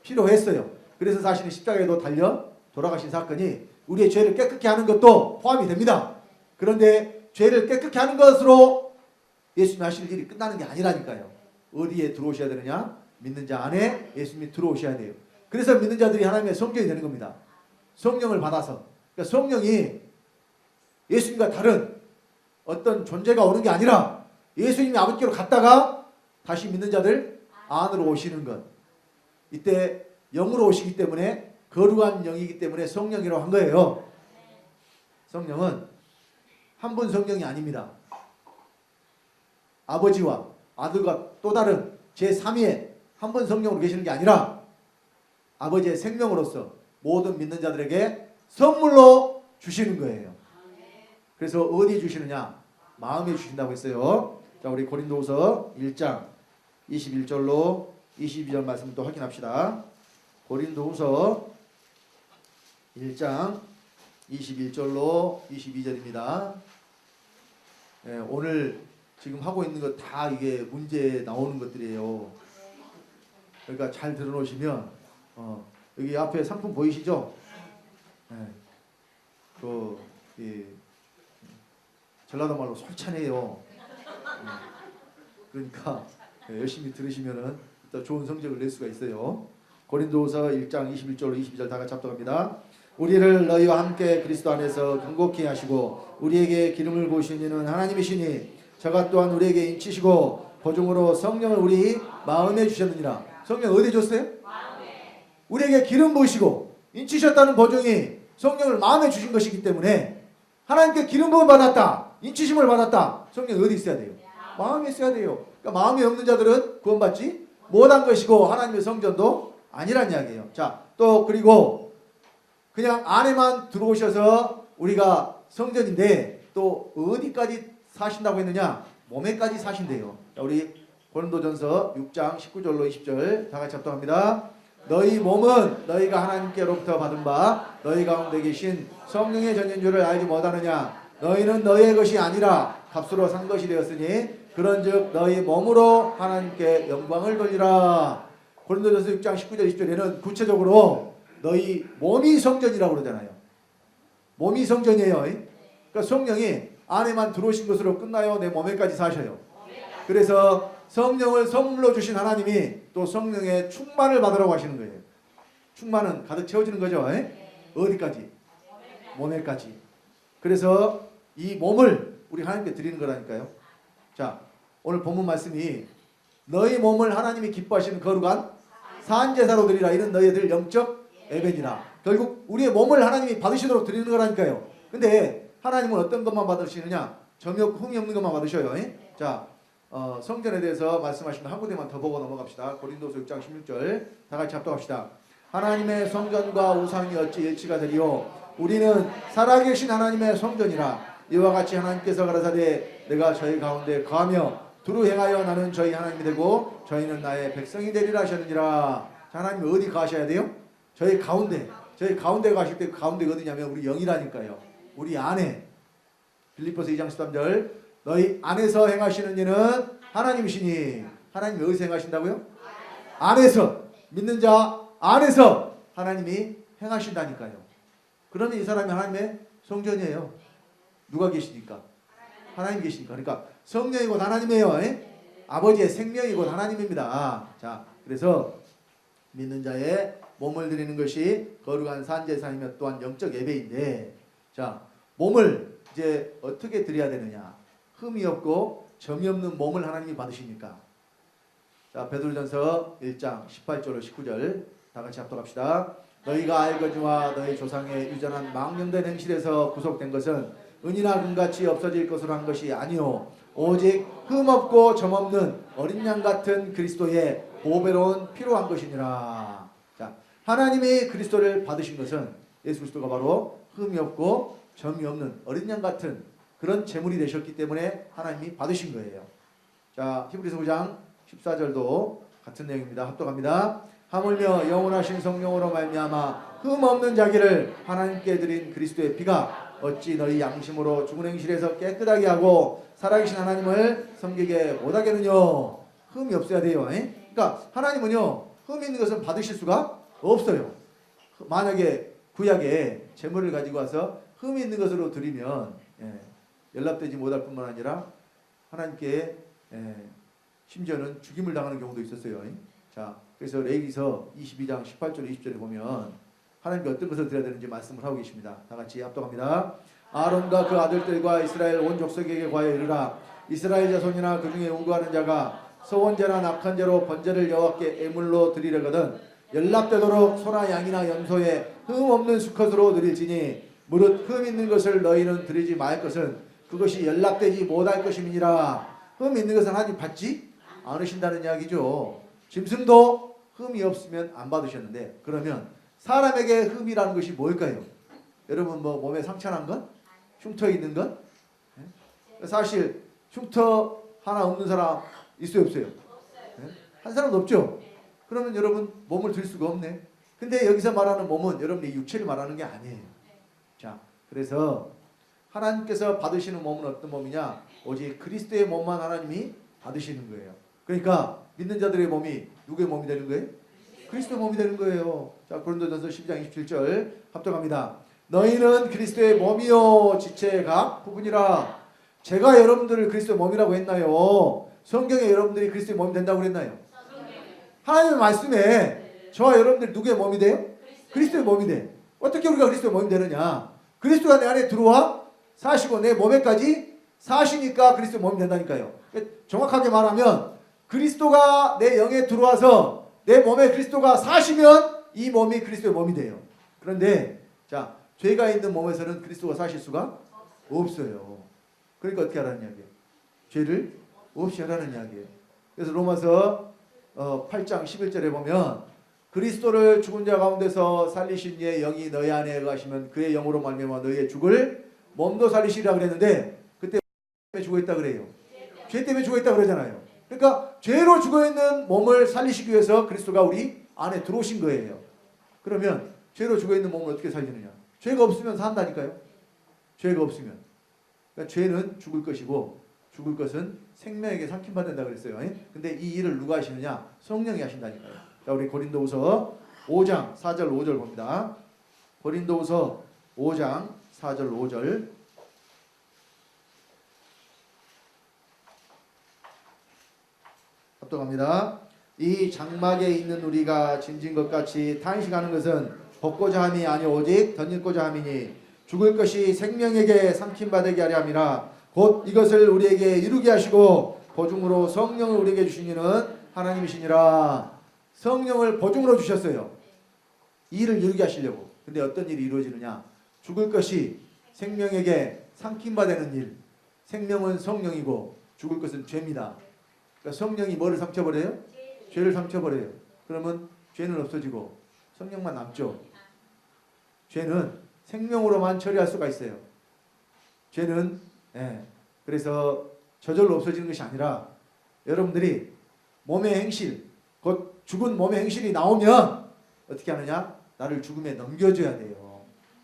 필요했어요. 그래서 자신이 십자가에도 달려 돌아가신 사건이 우리의 죄를 깨끗게 하는 것도 포함이 됩니다. 그런데 죄를 깨끗게 하는 것으로 예수님이 하실 일이 끝나는 게 아니라니까요. 어디에 들어오셔야 되느냐? 믿는 자 안에 예수님이 들어오셔야 돼요. 그래서 믿는 자들이 하나님의 성전이 되는 겁니다. 성령을 받아서. 그러니까 성령이 예수님과 다른 어떤 존재가 오는 게 아니라 예수님이 아버지께로 갔다가 다시 믿는 자들 안으로 오시는 것. 이때 영으로 오시기 때문에 거룩한 영이기 때문에 성령이라고 한 거예요. 성령은 한 분 성령이 아닙니다. 아버지와 아들과 또 다른 제3위의 한 분 성령으로 계시는 게 아니라 아버지의 생명으로서 모든 믿는 자들에게 선물로 주시는 거예요. 그래서 어디에 주시느냐? 마음에 주신다고 했어요. 자, 우리 고린도후서 1장 21절로 22절 말씀 또 확인합시다. 고린도후서 1장 21절로 22절입니다. 오늘 지금 하고 있는 거 다 이게 문제 나오는 것들이에요. 그러니까 잘 들어놓으시면 여기 앞에 상품 보이시죠? 전라도 말로 솔찬해요. 그러니까 열심히 들으시면은 또 좋은 성적을 낼 수가 있어요. 고린도후서 1장 21절로 22절 다 같이 합독합니다. 우리를 너희와 함께 그리스도 안에서 건국히 하시고 우리에게 기름을 부으신 이는 하나님이시니 저가 또한 우리에게 인치시고 보증으로 성령을 우리 마음에 주셨느니라. 성령 어디에 줬어요? 마음에. 우리에게 기름 부으시고 인치셨다는 보증이 성령을 마음에 주신 것이기 때문에 하나님께 기름 부음을 받았다. 인치심을 받았다. 성령이 어디 있어야 돼요? 마음에 있어야 돼요. 그러니까 마음에 없는 자들은 구원받지 못한 것이고 하나님의 성전도 아니란 이야기예요. 자, 또 그리고 그냥 안에만 들어오셔서 우리가 성전인데 또 어디까지 사신다고 했느냐? 몸에까지 사신대요. 자, 우리 고린도전서 6장 19절로 20절 다 같이 합독합니다. 너희 몸은 너희가 하나님께로부터 받은 바 너희 가운데 계신 성령의 전인 줄을 알지 못하느냐? 너희는 너희의 것이 아니라 값으로 산 것이 되었으니 그런즉 너희 몸으로 하나님께 영광을 돌리라. 고린도전서 6장 19절 20절에는 구체적으로 너희 몸이 성전이라고 그러잖아요. 몸이 성전이에요. 그러니까 성령이 안에만 들어오신 것으로 끝나요? 내 몸에까지 사셔요. 그래서 성령을 선물로 주신 하나님이 또 성령의 충만을 받으라고 하시는 거예요. 충만은 가득 채워지는 거죠. 어디까지? 몸에까지. 그래서 이 몸을 우리 하나님께 드리는 거라니까요. 자, 오늘 본문 말씀이 너희 몸을 하나님이 기뻐하시는 거룩한 산제사로 드리라. 이는 너희들 영적 예배니라. 결국 우리의 몸을 하나님이 받으시도록 드리는 거라니까요. 근데 하나님은 어떤 것만 받으시느냐? 점이 없고 흠이 없는 것만 받으셔요. 자, 성전에 대해서 말씀하시면 한 군데만 더 보고 넘어갑시다. 고린도서 6장 16절 다 같이 합독합시다. 하나님의 성전과 우상이 어찌 일치가 되리요? 우리는 살아계신 하나님의 성전이라. 이와 같이 하나님께서 가라사대 내가 저희 가운데 거하며 두루 행하여 나는 저희 하나님이 되고 저희는 나의 백성이 되리라 하셨느니라. 자, 하나님이 어디 가셔야 돼요? 저희 가운데. 저희 가운데 가실 때 그 가운데가 어디냐면 우리 영이라니까요. 우리 안에. 빌립보서 2장 13절 너희 안에서 행하시는 일은 하나님이시니. 하나님이 어디서 행하신다고요? 안에서. 믿는 자 안에서 하나님이 행하신다니까요. 그러면 이 사람이 하나님의 성전이에요. 누가 계시니까? 하나님 계시니까. 그러니까 성령이 곧 하나님이에요. 아버지의 생명이 곧 하나님입니다. 자, 그래서 믿는 자의 몸을 드리는 것이 거룩한 산제사이며 또한 영적 예배인데, 자, 몸을 이제 어떻게 드려야 되느냐? 흠이 없고 점이 없는 몸을 하나님이 받으시니까. 자, 베드로전서 1장 18절로 19절 다 같이 합독합시다. 너희가 알거니와 너희 조상의 유전한 망령된 행실에서 구속된 것은 은이나 금같이 없어질 것으로 한 것이 아니요 오직 흠없고 점없는 어린 양 같은 그리스도의 보배로운 피로 한 것이니라. 자, 하나님이 그리스도를 받으신 것은 예수 그리스도가 바로 흠이 없고 점이 없는 어린 양 같은 그런 제물이 되셨기 때문에 하나님이 받으신 거예요. 자, 히브리서 9장 14절도 같은 내용입니다. 합독합니다. 하물며 영원하신 성령으로 말미암아 흠 없는 자기를 하나님께 드린 그리스도의 피가 어찌 너희 양심으로 죽은 행실에서 깨끗하게 하고 살아계신 하나님을 섬기게 못하겠느냐. 흠이 없어야 돼요. 그러니까 하나님은요 흠 있는 것은 받으실 수가 없어요. 만약에 구약에 제물을 가지고 와서 흠이 있는 것으로 드리면 연락되지 못할 뿐만 아니라 하나님께 심지어는 죽임을 당하는 경우도 있었어요. 자, 그래서 레위기서 22장 18절 20절에 보면 하나님께 어떤 것을 드려야 되는지 말씀을 하고 계십니다. 다 같이 합독합니다. 아론과 그 아들들과 이스라엘 온 족속에게 과여 이르라. 이스라엘 자손이나 그 중에 운구하는 자가 서원제나 낙헌제로 번제를 여호와께 애물로 드리려거든 연락되도록 소나 양이나 염소에 흠 없는 수컷으로 드릴지니 무릇 흠 있는 것을 너희는 드리지 말 것은 그것이 연락되지 못할 것임이니라. 흠 있는 것은 하나님 받지 않으신다는 이야기죠. 짐승도 흠이 없으면 안 받으셨는데 그러면 사람에게 흠이라는 것이 뭘까요? 여러분 뭐 몸에 상처난 것? 흉터 있는 것? 사실 흉터 하나 없는 사람 있어요 없어요? 한 사람도 없죠? 그러면 여러분 몸을 들 수가 없네. 근데 여기서 말하는 몸은 여러분의 육체를 말하는 게 아니에요. 자, 그래서 하나님께서 받으시는 몸은 어떤 몸이냐? 오직 그리스도의 몸만 하나님이 받으시는 거예요. 그러니까 믿는 자들의 몸이 누구의 몸이 되는 거예요? 그리스도의 몸이 되는 거예요. 자, 고린도전서 12장 27절 합독합니다. 너희는 그리스도의 몸이요 지체의 각 부분이라. 제가 여러분들을 그리스도의 몸이라고 했나요? 성경에 여러분들이 그리스도의 몸이 된다고 그랬나요? 하나님의 말씀에 저와 여러분들이 누구의 몸이 돼요? 그리스도의 몸이 돼. 어떻게 우리가 그리스도의 몸이 되느냐? 그리스도가 내 안에 들어와 사시고 내 몸에까지 사시니까 그리스도의 몸이 된다니까요. 정확하게 말하면 그리스도가 내 영에 들어와서 내 몸에 그리스도가 사시면 이 몸이 그리스도의 몸이 돼요. 그런데 자, 죄가 있는 몸에서는 그리스도가 사실 수가 없어요. 그러니까 어떻게 하라는 이야기예요? 죄를 없이 하라는 이야기예요. 그래서 로마서 8장 11절에 보면 그리스도를 죽은 자 가운데서 살리신 이의 영이 너희 안에 거하시면 그의 영으로 말미암아 너희의 죽을 몸도 살리시리라 그랬는데 그때 때문에 죽어있다 그래요. 죄 때문에 죽어있다 그러잖아요. 그러니까 죄로 죽어있는 몸을 살리시기 위해서 그리스도가 우리 안에 들어오신 거예요. 그러면 죄로 죽어있는 몸을 어떻게 살리느냐? 죄가 없으면 산다니까요. 죄가 없으면. 그러니까 죄는 죽을 것이고 죽을 것은 생명에게 삼킴받는다 그랬어요. 근데 이 일을 누가 하시느냐? 성령이 하신다니까요. 자, 우리 고린도후서 5장 4절 5절 봅니다. 고린도후서 5장 4절 5절 합독합니다. 이 장막에 있는 우리가 짐진 것 같이 탄식하는 것은 벗고자 함이 아니오 오직 덧입고자 함이니 죽을 것이 생명에게 삼킴받게 하려 함이라. 곧 이것을 우리에게 이루게 하시고 보증으로 성령을 우리에게 주신 이는 하나님이시니라. 성령을 보증으로 주셨어요. 이 일을 이루게 하시려고. 근데 어떤 일이 이루어지느냐? 죽을 것이 생명에게 삼킴받는 일. 생명은 성령이고 죽을 것은 죄입니다. 그러니까 성령이 뭐를 삼켜버려요? 죄를 삼켜버려요. 그러면 죄는 없어지고 성령만 남죠. 죄는 생명으로만 처리할 수가 있어요. 죄는 그래서 저절로 없어지는 것이 아니라 여러분들이 몸의 행실, 곧 죽은 몸의 행실이 나오면 어떻게 하느냐? 나를 죽음에 넘겨줘야 돼요.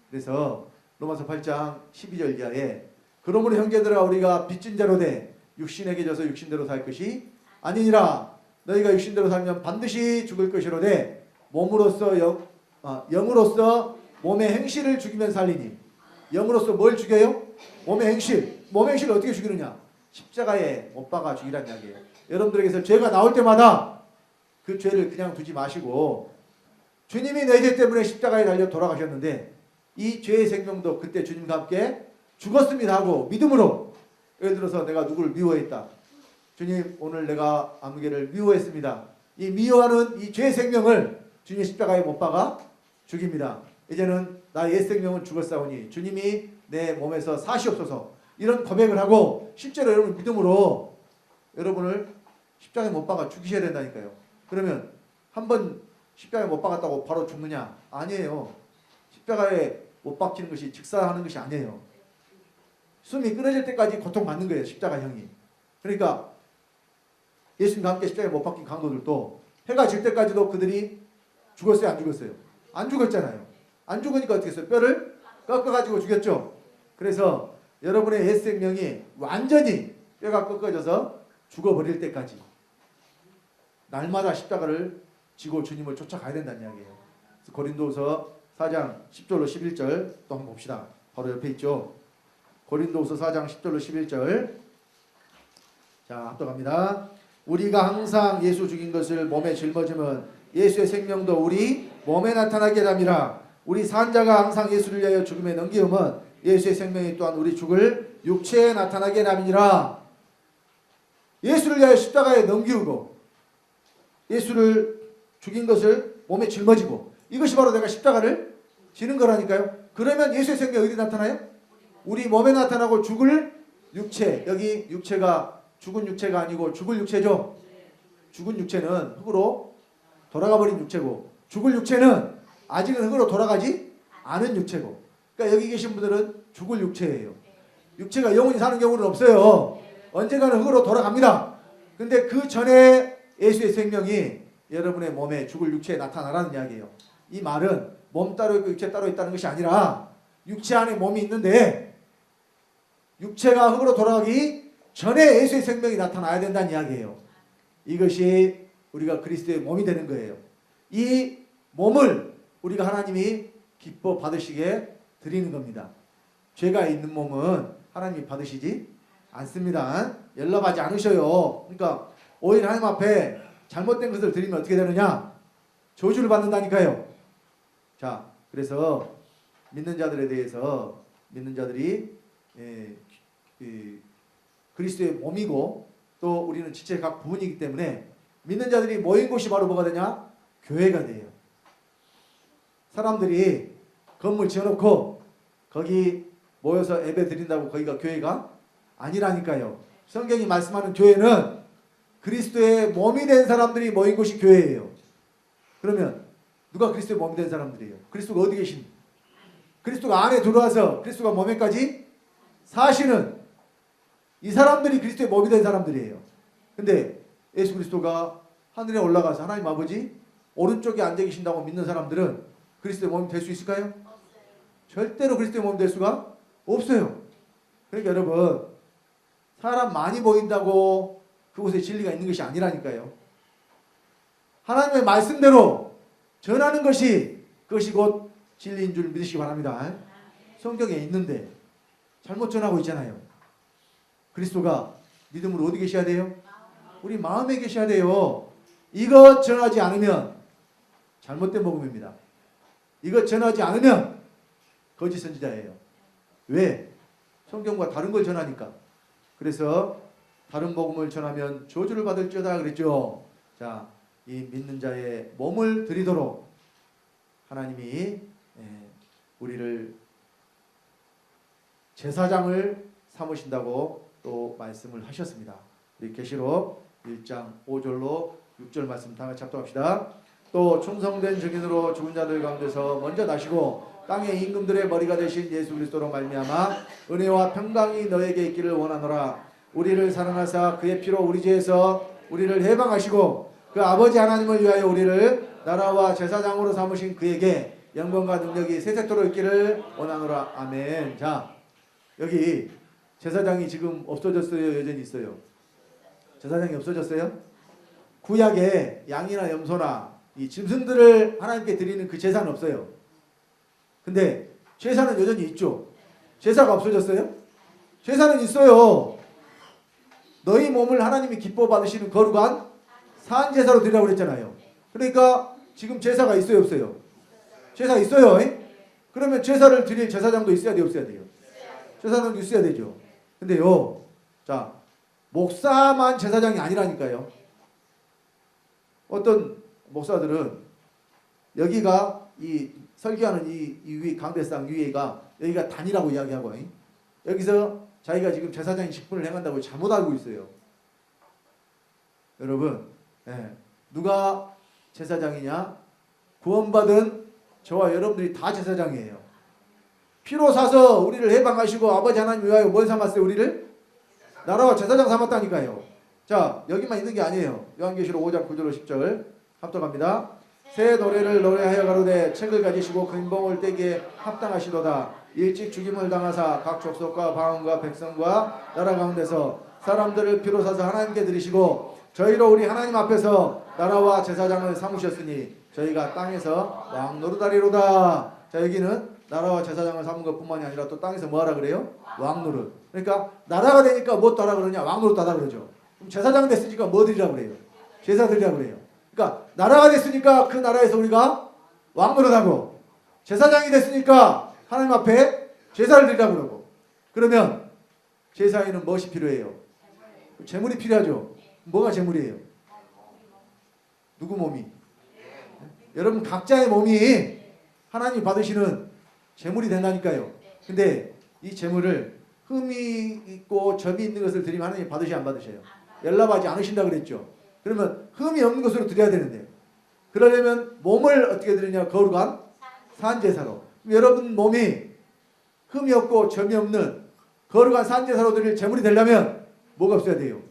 그래서 로마서 8장 12절 이하에 그러므로 형제들아 우리가 빚진 자로 돼 육신에게 져서 육신대로 살 것이 아니니라. 너희가 육신대로 살면 반드시 죽을 것이로되 몸으로서 영으로서 몸의 행실을 죽이면 살리니. 영으로서 뭘 죽여요? 몸의 행실. 몸의 행실을 어떻게 죽이느냐? 십자가에 못 박아 죽이란 이야기예요. 여러분들에게서 죄가 나올 때마다 그 죄를 그냥 두지 마시고 주님이 내 죄 때문에 십자가에 달려 돌아가셨는데 이 죄의 생명도 그때 주님과 함께 죽었습니다 하고 믿음으로, 예를 들어서 내가 누구를 미워했다. 주님 오늘 내가 아무개를 미워했습니다. 이 미워하는 이 죄의 생명을 주님 십자가에 못 박아 죽입니다. 이제는 나 옛 생명은 죽었사오니 주님이 내 몸에서 사시옵소서. 이런 고백을 하고 실제로 여러분 믿음으로 여러분을 십자가에 못 박아 죽이셔야 된다니까요. 그러면 한번 십자가에 못 박았다고 바로 죽느냐? 아니에요. 십자가에 못 박히는 것이 직사하는 것이 아니에요. 숨이 끊어질 때까지 고통받는 거예요. 십자가형이. 그러니까 예수님과 함께 십자가에 못 박힌 강도들도 해가 질 때까지도 그들이 죽었어요? 안 죽었어요? 안 죽었잖아요. 안 죽으니까 어떻게 했어요? 뼈를 꺾어가지고 죽였죠. 그래서 여러분의 옛 생명이 완전히 뼈가 꺾어져서 죽어버릴 때까지 날마다 십자가를 지고 주님을 쫓아가야 된다는 이야기예요. 고린도후서 4장 10절로 11절 또 한번 봅시다. 바로 옆에 있죠. 고린도후서 4장 10절로 11절. 자, 합독합니다. 우리가 항상 예수 죽인 것을 몸에 짊어지면 예수의 생명도 우리 몸에 나타나게 함이라. 우리 산자가 항상 예수를 위하여 죽음에 넘기우면 예수의 생명이 또한 우리 죽을 육체에 나타나게 함이니라. 예수를 위하여 십자가에 넘기우고 예수를 죽인 것을 몸에 짊어지고 이것이 바로 내가 십자가를 지는 거라니까요. 그러면 예수의 생명이 어디 나타나요? 우리 몸에 나타나고 죽을 육체. 여기 육체가 죽은 육체가 아니고 죽을 육체죠. 죽은 육체는 흙으로 돌아가 버린 육체고 죽을 육체는 아직은 흙으로 돌아가지 않은 육체고. 그러니까 여기 계신 분들은 죽을 육체예요. 육체가 영원히 사는 경우는 없어요. 언젠가는 흙으로 돌아갑니다. 근데 그 전에 예수의 생명이 여러분의 몸에 죽을 육체에 나타나라는 이야기예요. 이 말은 몸 따로 있고 육체 따로 있다는 것이 아니라 육체 안에 몸이 있는데 육체가 흙으로 돌아가기 전에 예수의 생명이 나타나야 된다는 이야기예요. 이것이 우리가 그리스도의 몸이 되는 거예요. 이 몸을 우리가 하나님이 기뻐 받으시게 드리는 겁니다. 죄가 있는 몸은 하나님이 받으시지 않습니다. 연락하지 않으셔요. 그러니까 오히려 하나님 앞에 잘못된 것을 드리면 어떻게 되느냐? 저주를 받는다니까요. 자, 그래서 믿는 자들에 대해서 믿는 자들이 그리스도의 몸이고 또 우리는 지체의 각 부분이기 때문에 믿는 자들이 모인 곳이 바로 뭐가 되냐? 교회가 돼요. 사람들이 건물 지어놓고 거기 모여서 예배 드린다고 거기가 교회가 아니라니까요. 성경이 말씀하는 교회는 그리스도의 몸이 된 사람들이 모인 곳이 교회예요. 그러면 누가 그리스도의 몸이 된 사람들이에요? 그리스도가 어디 계신? 그리스도가 안에 들어와서 그리스도가 몸에까지 사시는 이 사람들이 그리스도의 몸이 된 사람들이에요. 근데 예수 그리스도가 하늘에 올라가서 하나님 아버지 오른쪽에 앉아 계신다고 믿는 사람들은 그리스도의 몸이 될 수 있을까요? 절대로 그리스도의 몸이 될 수가 없어요. 그러니까 여러분, 사람 많이 모인다고 그곳에 진리가 있는 것이 아니라니까요. 하나님의 말씀대로 전하는 것이 그것이 곧 진리인 줄 믿으시기 바랍니다. 성경에 있는데 잘못 전하고 있잖아요. 그리스도가 믿음으로 어디 계셔야 돼요? 우리 마음에 계셔야 돼요. 이것 전하지 않으면 잘못된 복음입니다. 이것 전하지 않으면 거짓 선지자예요. 왜? 성경과 다른 걸 전하니까. 그래서 다른 복음을 전하면 저주를 받을지어다 그랬죠. 자, 이 믿는 자의 몸을 드리도록 하나님이 우리를 제사장을 삼으신다고 또 말씀을 하셨습니다. 우리 계시록 1장 5절로 6절 말씀 다 같이 합독합시다. 또 충성된 증인으로 죽은 자들 가운데서 먼저 나시고 땅의 임금들의 머리가 되신 예수 그리스도로 말미암아 은혜와 평강이 너에게 있기를 원하노라. 우리를 사랑하사 그의 피로 우리 죄에서 우리를 해방하시고 그 아버지 하나님을 위하여 우리를 나라와 제사장으로 삼으신 그에게 영광과 능력이 세세토록 있기를 원하노라. 아멘. 자, 여기 제사장이 지금 없어졌어요? 여전히 있어요? 제사장이 없어졌어요? 구약에 양이나 염소나 이 짐승들을 하나님께 드리는 그 제사는 없어요. 근데 제사는 여전히 있죠. 제사가 없어졌어요? 제사는 있어요. 너희 몸을 하나님이 기뻐 받으시는 거룩한 산 제사로 드리라고 그랬잖아요. 그러니까 지금 제사가 있어요, 없어요? 제사 있어요. 그러면 제사를 드릴 제사장도 있어야 돼요, 없어야 돼요? 제사장도 있어야 되죠. 근데요, 자, 목사만 제사장이 아니라니까요. 어떤 목사들은 여기가 이 설교하는 이 강대상 위에가 여기가 단이라고 이야기하고 여기서 자기가 지금 제사장이 직분을 행한다고 잘못 알고 있어요. 여러분, 누가 제사장이냐? 구원받은 저와 여러분들이 다 제사장이에요. 피로 사서 우리를 해방하시고 아버지 하나님 위하여 뭘 삼았어요? 우리를? 나라와 제사장 삼았다니까요. 자, 여기만 있는 게 아니에요. 요한계시록 5장 9절 10절 합독합니다. 새 노래를 노래하여 가로되 책을 가지시고 근봉을 떼기에 합당하시도다. 일찍 죽임을 당하사 각 족속과 방언과 백성과 나라 가운데서 사람들을 피로 사서 하나님께 드리시고 저희로 우리 하나님 앞에서 나라와 제사장을 삼으셨으니 저희가 땅에서 왕 노릇하리로다. 자, 여기는 나라와 제사장을 삼은 것뿐만이 아니라 또 땅에서 뭐하라 그래요? 왕 노릇. 그러니까 나라가 되니까 뭐 하라 그러냐? 왕 노릇 하라 그러죠. 그럼 제사장 됐으니까 뭐 드리라 그래요? 제사 드리라 그래요. 그러니까 나라가 됐으니까 그 나라에서 우리가 왕 노릇하고, 제사장이 됐으니까 하나님 앞에 제사를 드리라 그러고. 그러면 제사에는 무엇이 필요해요? 재물이 필요하죠. 뭐가 재물이에요? 누구 몸이? 여러분 각자의 몸이 하나님이 받으시는 재물이 된다니까요. 근데 이 재물을 흠이 있고 점이 있는 것을 드리면 하나님이 받으셔야 안 받으셔요? 연락하지 않으신다 그랬죠. 그러면 흠이 없는 것으로 드려야 되는데, 그러려면 몸을 어떻게 드리냐? 거룩한 산제사로. 여러분 몸이 흠이 없고 점이 없는 거룩한 산제사로 드릴 재물이 되려면 뭐가 없어야 돼요?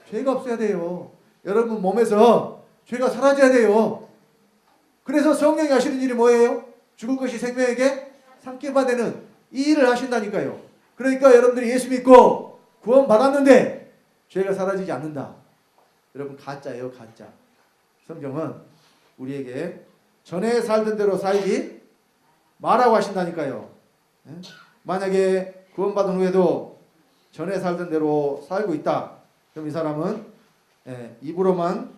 죄가 없어야 돼요. 여러분 몸에서 죄가 사라져야 돼요. 그래서 성령이 하시는 일이 뭐예요? 죽을 것이 생명에게 삼게 바되는 이 일을 하신다니까요. 그러니까 여러분들이 예수 믿고 구원 받았는데 죄가 사라지지 않는다. 여러분 가짜예요, 가짜. 성경은 우리에게 전에 살던 대로 살기 말라고 하신다니까요. 만약에 구원받은 후에도 전에 살던 대로 살고 있다. 그럼 이 사람은 입으로만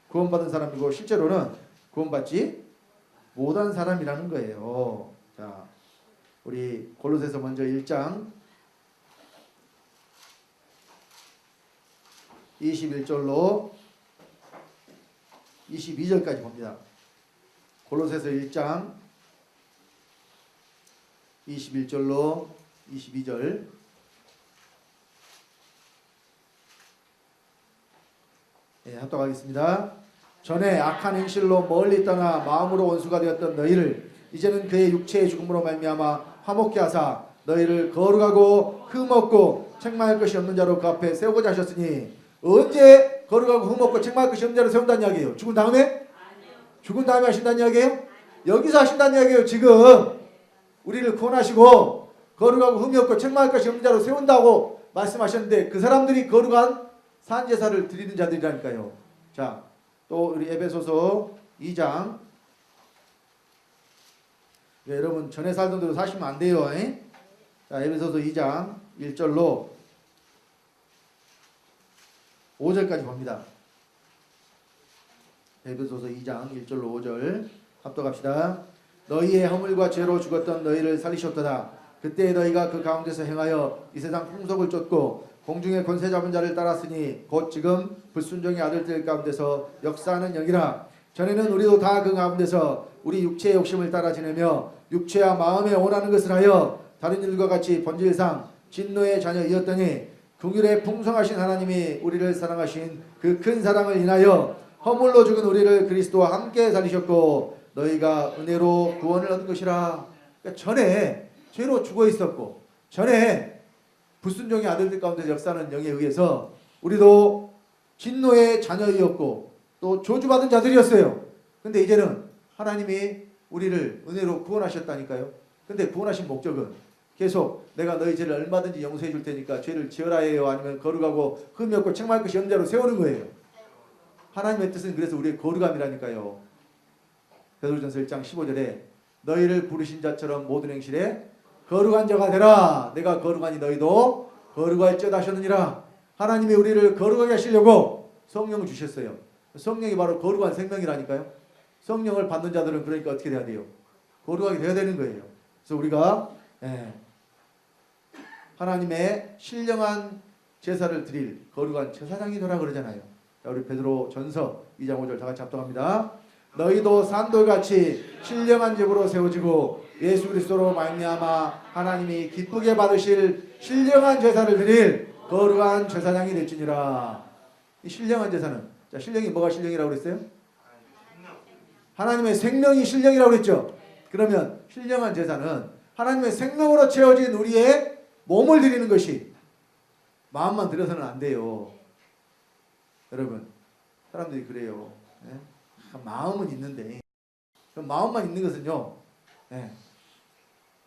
구원받은 사람이고 실제로는 구원받지 못한 사람이라는 거예요. 자, 우리 골로새서 먼저 1장 21절로 22절까지 봅니다. 골로새서 1장 21절로 22절. 합독하겠습니다. 전에 악한 행실로 멀리 떠나 마음으로 원수가 되었던 너희를 이제는 그의 육체의 죽음으로 말미암아 화목케 하사 너희를 거룩하고 흠없고 책망할 것이 없는 자로 그 앞에 세우고자 하셨으니, 언제 거룩하고 흠없고 책망할 것이 없는 자로 세운다는 이야기예요? 죽은 다음에? 죽은 다음에 하신다는 이야기예요? 여기서 하신다는 이야기예요. 지금 우리를 구원하시고 거룩하고 흠이 없고 책망할 것이 없는 자로 세운다고 말씀하셨는데, 그 사람들이 거룩한 산제사를 드리는 자들이라니까요. 자, 또 우리 에베소서 2장. 여러분 전에 살던 대로 사시면 안 돼요. 자, 에베소서 2장 1절로 5절까지 봅니다. 에베소서 2장 1절로 5절 합독합시다. 너희의 허물과 죄로 죽었던 너희를 살리셨도다. 그때 너희가 그 가운데서 행하여 이 세상 풍속을 쫓고 공중의 권세 잡은 자를 따랐으니 곧 지금 불순종의 아들들 가운데서 역사하는 영이라. 전에는 우리도 다 그 가운데서 우리 육체의 욕심을 따라 지내며 육체와 마음에 원하는 것을 하여 다른 일과 같이 본질상 진노의 자녀이었더니 긍휼에 풍성하신 하나님이 우리를 사랑하신 그 큰 사랑을 인하여 허물로 죽은 우리를 그리스도와 함께 살리셨고 너희가 은혜로 구원을 얻은 것이라. 그러니까 전에 죄로 죽어 있었고 전에 불순종의 아들들 가운데 역사하는 영에 의해서 우리도 진노의 자녀이었고 또 저주받은 자들이었어요. 근데 이제는 하나님이 우리를 은혜로 구원하셨다니까요. 근데 구원하신 목적은 계속 내가 너희 죄를 얼마든지 용서해 줄 테니까 죄를 지어라 해요? 아니면 거룩하고 흠이 없고 책망할 것이 없는 자로 세우는 거예요? 하나님의 뜻은 그래서 우리의 거룩함이라니까요. 베드로전서 1장 15절에 너희를 부르신 자처럼 모든 행실에 거룩한 자가 되라. 내가 거룩하니 너희도 거룩할지어다 하셨느니라. 하나님이 우리를 거룩하게 하시려고 성령을 주셨어요. 성령이 바로 거룩한 생명이라니까요. 성령을 받는 자들은 그러니까 어떻게 돼야 돼요? 거룩하게 돼야 되는 거예요. 그래서 우리가 하나님의 신령한 제사를 드릴 거룩한 제사장이 되라 그러잖아요. 자, 우리 베드로 전서 2장 5절 다 같이 합독합니다. 너희도 산돌같이 신령한 집으로 세워지고 예수 그리스도로 말미암아 하나님이 기쁘게 받으실 신령한 제사를 드릴 거룩한 제사장이 될지니라. 이 신령한 제사는, 자, 신령이 뭐가 신령이라고 그랬어요? 하나님의 생명이 신령이라고 그랬죠. 그러면 신령한 제사는 하나님의 생명으로 채워진 우리의 몸을 드리는 것이, 마음만 드려서는 안 돼요. 여러분, 사람들이 그래요. 네? 마음은 있는데, 마음만 있는 것은요, 네.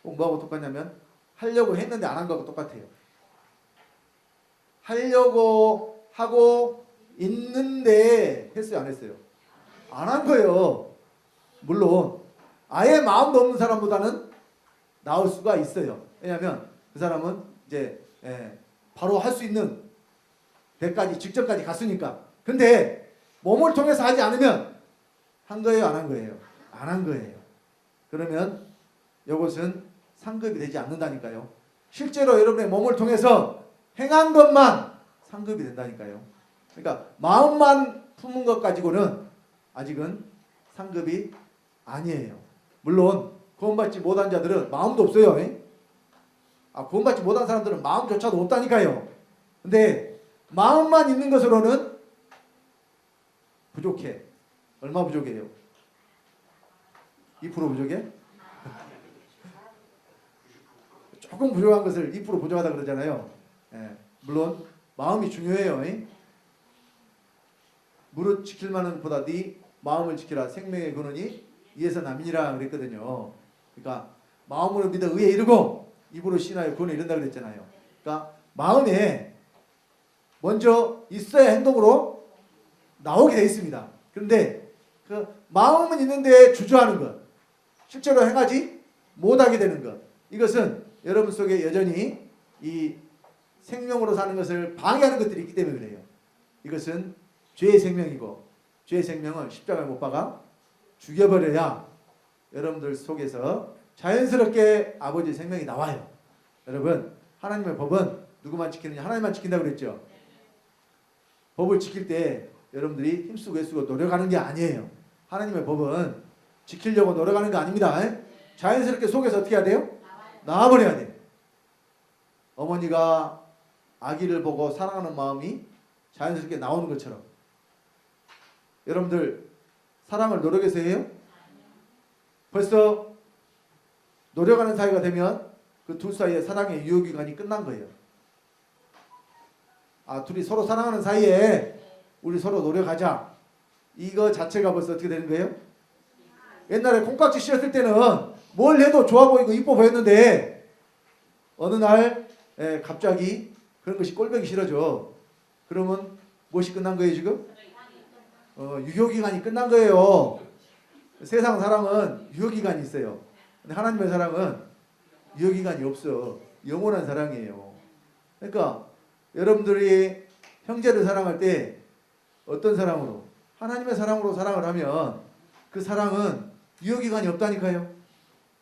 꼭 뭐하고 똑같냐면 하려고 했는데 안 한 거하고 똑같아요. 하려고 하고 있는데 했어요, 안 했어요? 안 한 거예요. 물론 아예 마음도 없는 사람보다는 나을 수가 있어요. 왜냐하면 그 사람은 이제 바로 할 수 있는 데까지, 직전까지 갔으니까. 근데 몸을 통해서 하지 않으면 한 거예요, 안 한 거예요? 안 한 거예요. 그러면 이것은 상급이 되지 않는다니까요. 실제로 여러분의 몸을 통해서 행한 것만 상급이 된다니까요. 그러니까 마음만 품은 것 가지고는 아직은 상급이 아니에요. 물론 구원받지 못한 자들은 마음도 없어요. 구원받지 못한 사람들은 마음조차도 없다니까요. 근데 마음만 있는 것으로는 부족해. 얼마 부족해요? 2% 부족해? 조금 부족한 것을 2% 부족하다 그러잖아요. 물론 마음이 중요해요. 무릇 지킬 만한 보다 네 마음을 지키라. 생명의 근원이 이에서 남이니라 그랬거든요. 그러니까 마음으로 믿어 의에 이르고 입으로 신하여 구원에 이른다 그랬잖아요. 그러니까 마음에 먼저 있어야 행동으로 나오게 되어 있습니다. 그런데 그 마음은 있는데 주저하는 것, 실제로 행하지 못하게 되는 것, 이것은 여러분 속에 여전히 이 생명으로 사는 것을 방해하는 것들이 있기 때문에 그래요. 이것은 죄의 생명이고, 죄의 생명을 십자가에 못 박아 죽여버려야 여러분들 속에서 자연스럽게 아버지의 생명이 나와요. 여러분, 하나님의 법은 누구만 지키느냐? 하나님만 지킨다고 그랬죠. 법을 지킬 때 여러분들이 힘쓰고 애쓰고 노력하는 게 아니에요. 하나님의 법은 지키려고 노력하는 거 아닙니다. 자연스럽게 속에서 어떻게 해야 돼요? 나와버려야 돼요. 어머니가 아기를 보고 사랑하는 마음이 자연스럽게 나오는 것처럼 여러분들 사랑을 노력해서 해요? 벌써 노력하는 사이가 되면 그 둘 사이에 사랑의 유효기간이 끝난 거예요. 둘이 서로 사랑하는 사이에 우리 서로 노력하자. 이거 자체가 벌써 어떻게 되는 거예요? 옛날에 콩깍지 씌었을 때는 뭘 해도 좋아 보이고 이뻐 보였는데 어느 날 갑자기 그런 것이 꼴보기 싫어져. 그러면 무엇이 끝난 거예요 지금? 유효기간이 끝난 거예요. 세상 사랑은 유효기간이 있어요. 근데 하나님의 사랑은 유효기간이 없어. 영원한 사랑이에요. 그러니까 여러분들이 형제를 사랑할 때 어떤 사랑으로? 하나님의 사랑으로 사랑을 하면 그 사랑은 유효기간이 없다니까요.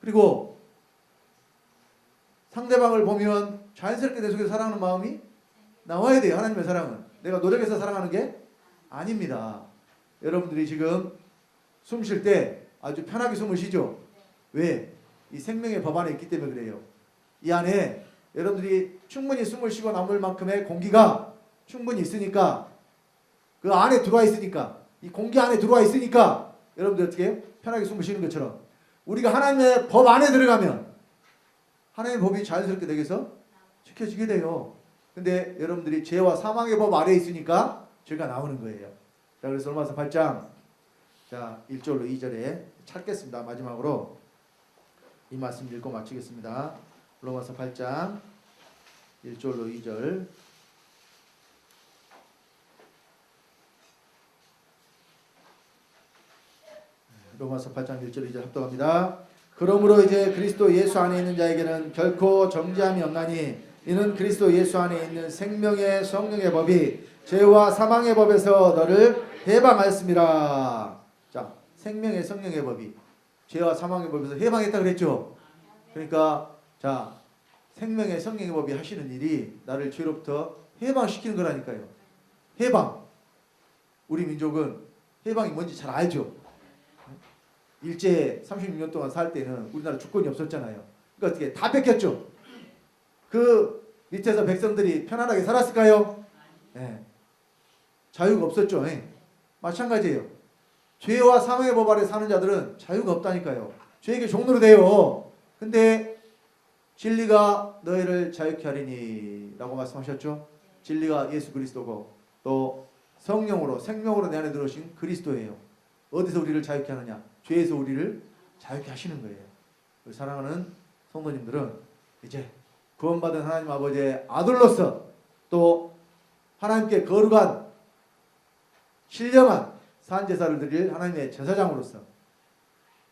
그리고 상대방을 보면 자연스럽게 내 속에서 사랑하는 마음이 나와야 돼요. 하나님의 사랑은 내가 노력해서 사랑하는 게 아닙니다. 여러분들이 지금 숨 쉴 때 아주 편하게 숨을 쉬죠. 왜? 이 생명의 법 안에 있기 때문에 그래요. 이 안에 여러분들이 충분히 숨을 쉬고 남을 만큼의 공기가 충분히 있으니까, 그 안에 들어와 있으니까, 이 공기 안에 들어와 있으니까 여러분들 어떻게 해요? 편하게 숨을 쉬는 것처럼 우리가 하나님의 법 안에 들어가면 하나님의 법이 자연스럽게 내게서 지켜지게 돼요. 근데 여러분들이 죄와 사망의 법 아래에 있으니까 죄가 나오는 거예요. 자, 그래서 로마서 8장 1절로 2절에 찾겠습니다. 마지막으로 이 말씀 읽고 마치겠습니다. 로마서 8장 1절로 2절. 로마서 8장 1절 2절 합독합니다. 그러므로 이제 그리스도 예수 안에 있는 자에게는 결코 정죄함이 없나니 이는 그리스도 예수 안에 있는 생명의 성령의 법이 죄와 사망의 법에서 너를 해방하였습니다. 자, 생명의 성령의 법이 죄와 사망의 법에서 해방했다 그랬죠. 그러니까 자, 생명의 성령의 법이 하시는 일이 나를 죄로부터 해방시키는 거라니까요. 해방. 우리 민족은 해방이 뭔지 잘 알죠. 일제 36년 동안 살 때는 우리나라 주권이 없었잖아요. 그러니까 어떻게 다 뺏겼죠. 그 밑에서 백성들이 편안하게 살았을까요? 네. 자유가 없었죠. 네. 마찬가지예요. 죄와 사망의 법 아래 사는 자들은 자유가 없다니까요. 죄에게 종노로 돼요. 근데 진리가 너희를 자유케 하리니 라고 말씀하셨죠. 진리가 예수 그리스도고 또 성령으로 생명으로 내 안에 들어오신 그리스도예요. 어디서 우리를 자유케 하느냐? 죄에서 우리를 자유케 하시는 거예요. 사랑하는 성도님들은 이제 구원받은 하나님 아버지의 아들로서 또 하나님께 거룩한 신령한 산제사를 드릴 하나님의 제사장으로서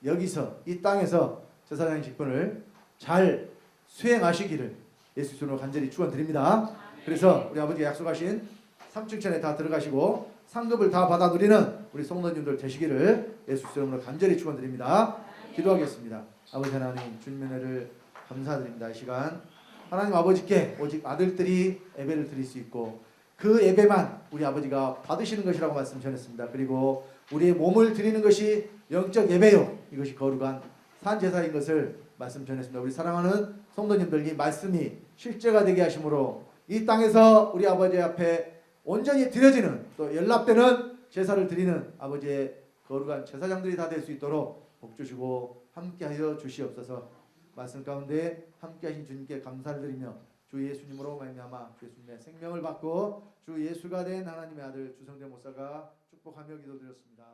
여기서 이 땅에서 제사장의 직분을 잘 수행하시기를 예수 이름으로 간절히 축원드립니다. 그래서 우리 아버지가 약속하신 삼층천에 다 들어가시고 상급을 다 받아 누리는 우리 성도님들 되시기를 예수 이름으로 간절히 축원드립니다. 기도하겠습니다. 아버지 하나님 주님의 은혜를 감사드립니다. 이 시간 하나님 아버지께 오직 아들들이 예배를 드릴 수 있고 그 예배만 우리 아버지가 받으시는 것이라고 말씀 전했습니다. 그리고 우리의 몸을 드리는 것이 영적 예배요. 이것이 거룩한 산제사인 것을 말씀 전했습니다. 우리 사랑하는 성도님들 이 말씀이 실제가 되게 하심으로 이 땅에서 우리 아버지 앞에 온전히 드려지는 또 연락되는 제사를 드리는 아버지의 거룩한 제사장들이 다 될 수 있도록 복 주시고 함께하여 주시옵소서. 말씀 가운데 함께하신 주님께 감사를 드리며 주 예수님으로 말미암아 주 예수님의 생명을 받고 주 예수가 된 하나님의 아들 주성대 목사가 축복하며 기도드렸습니다.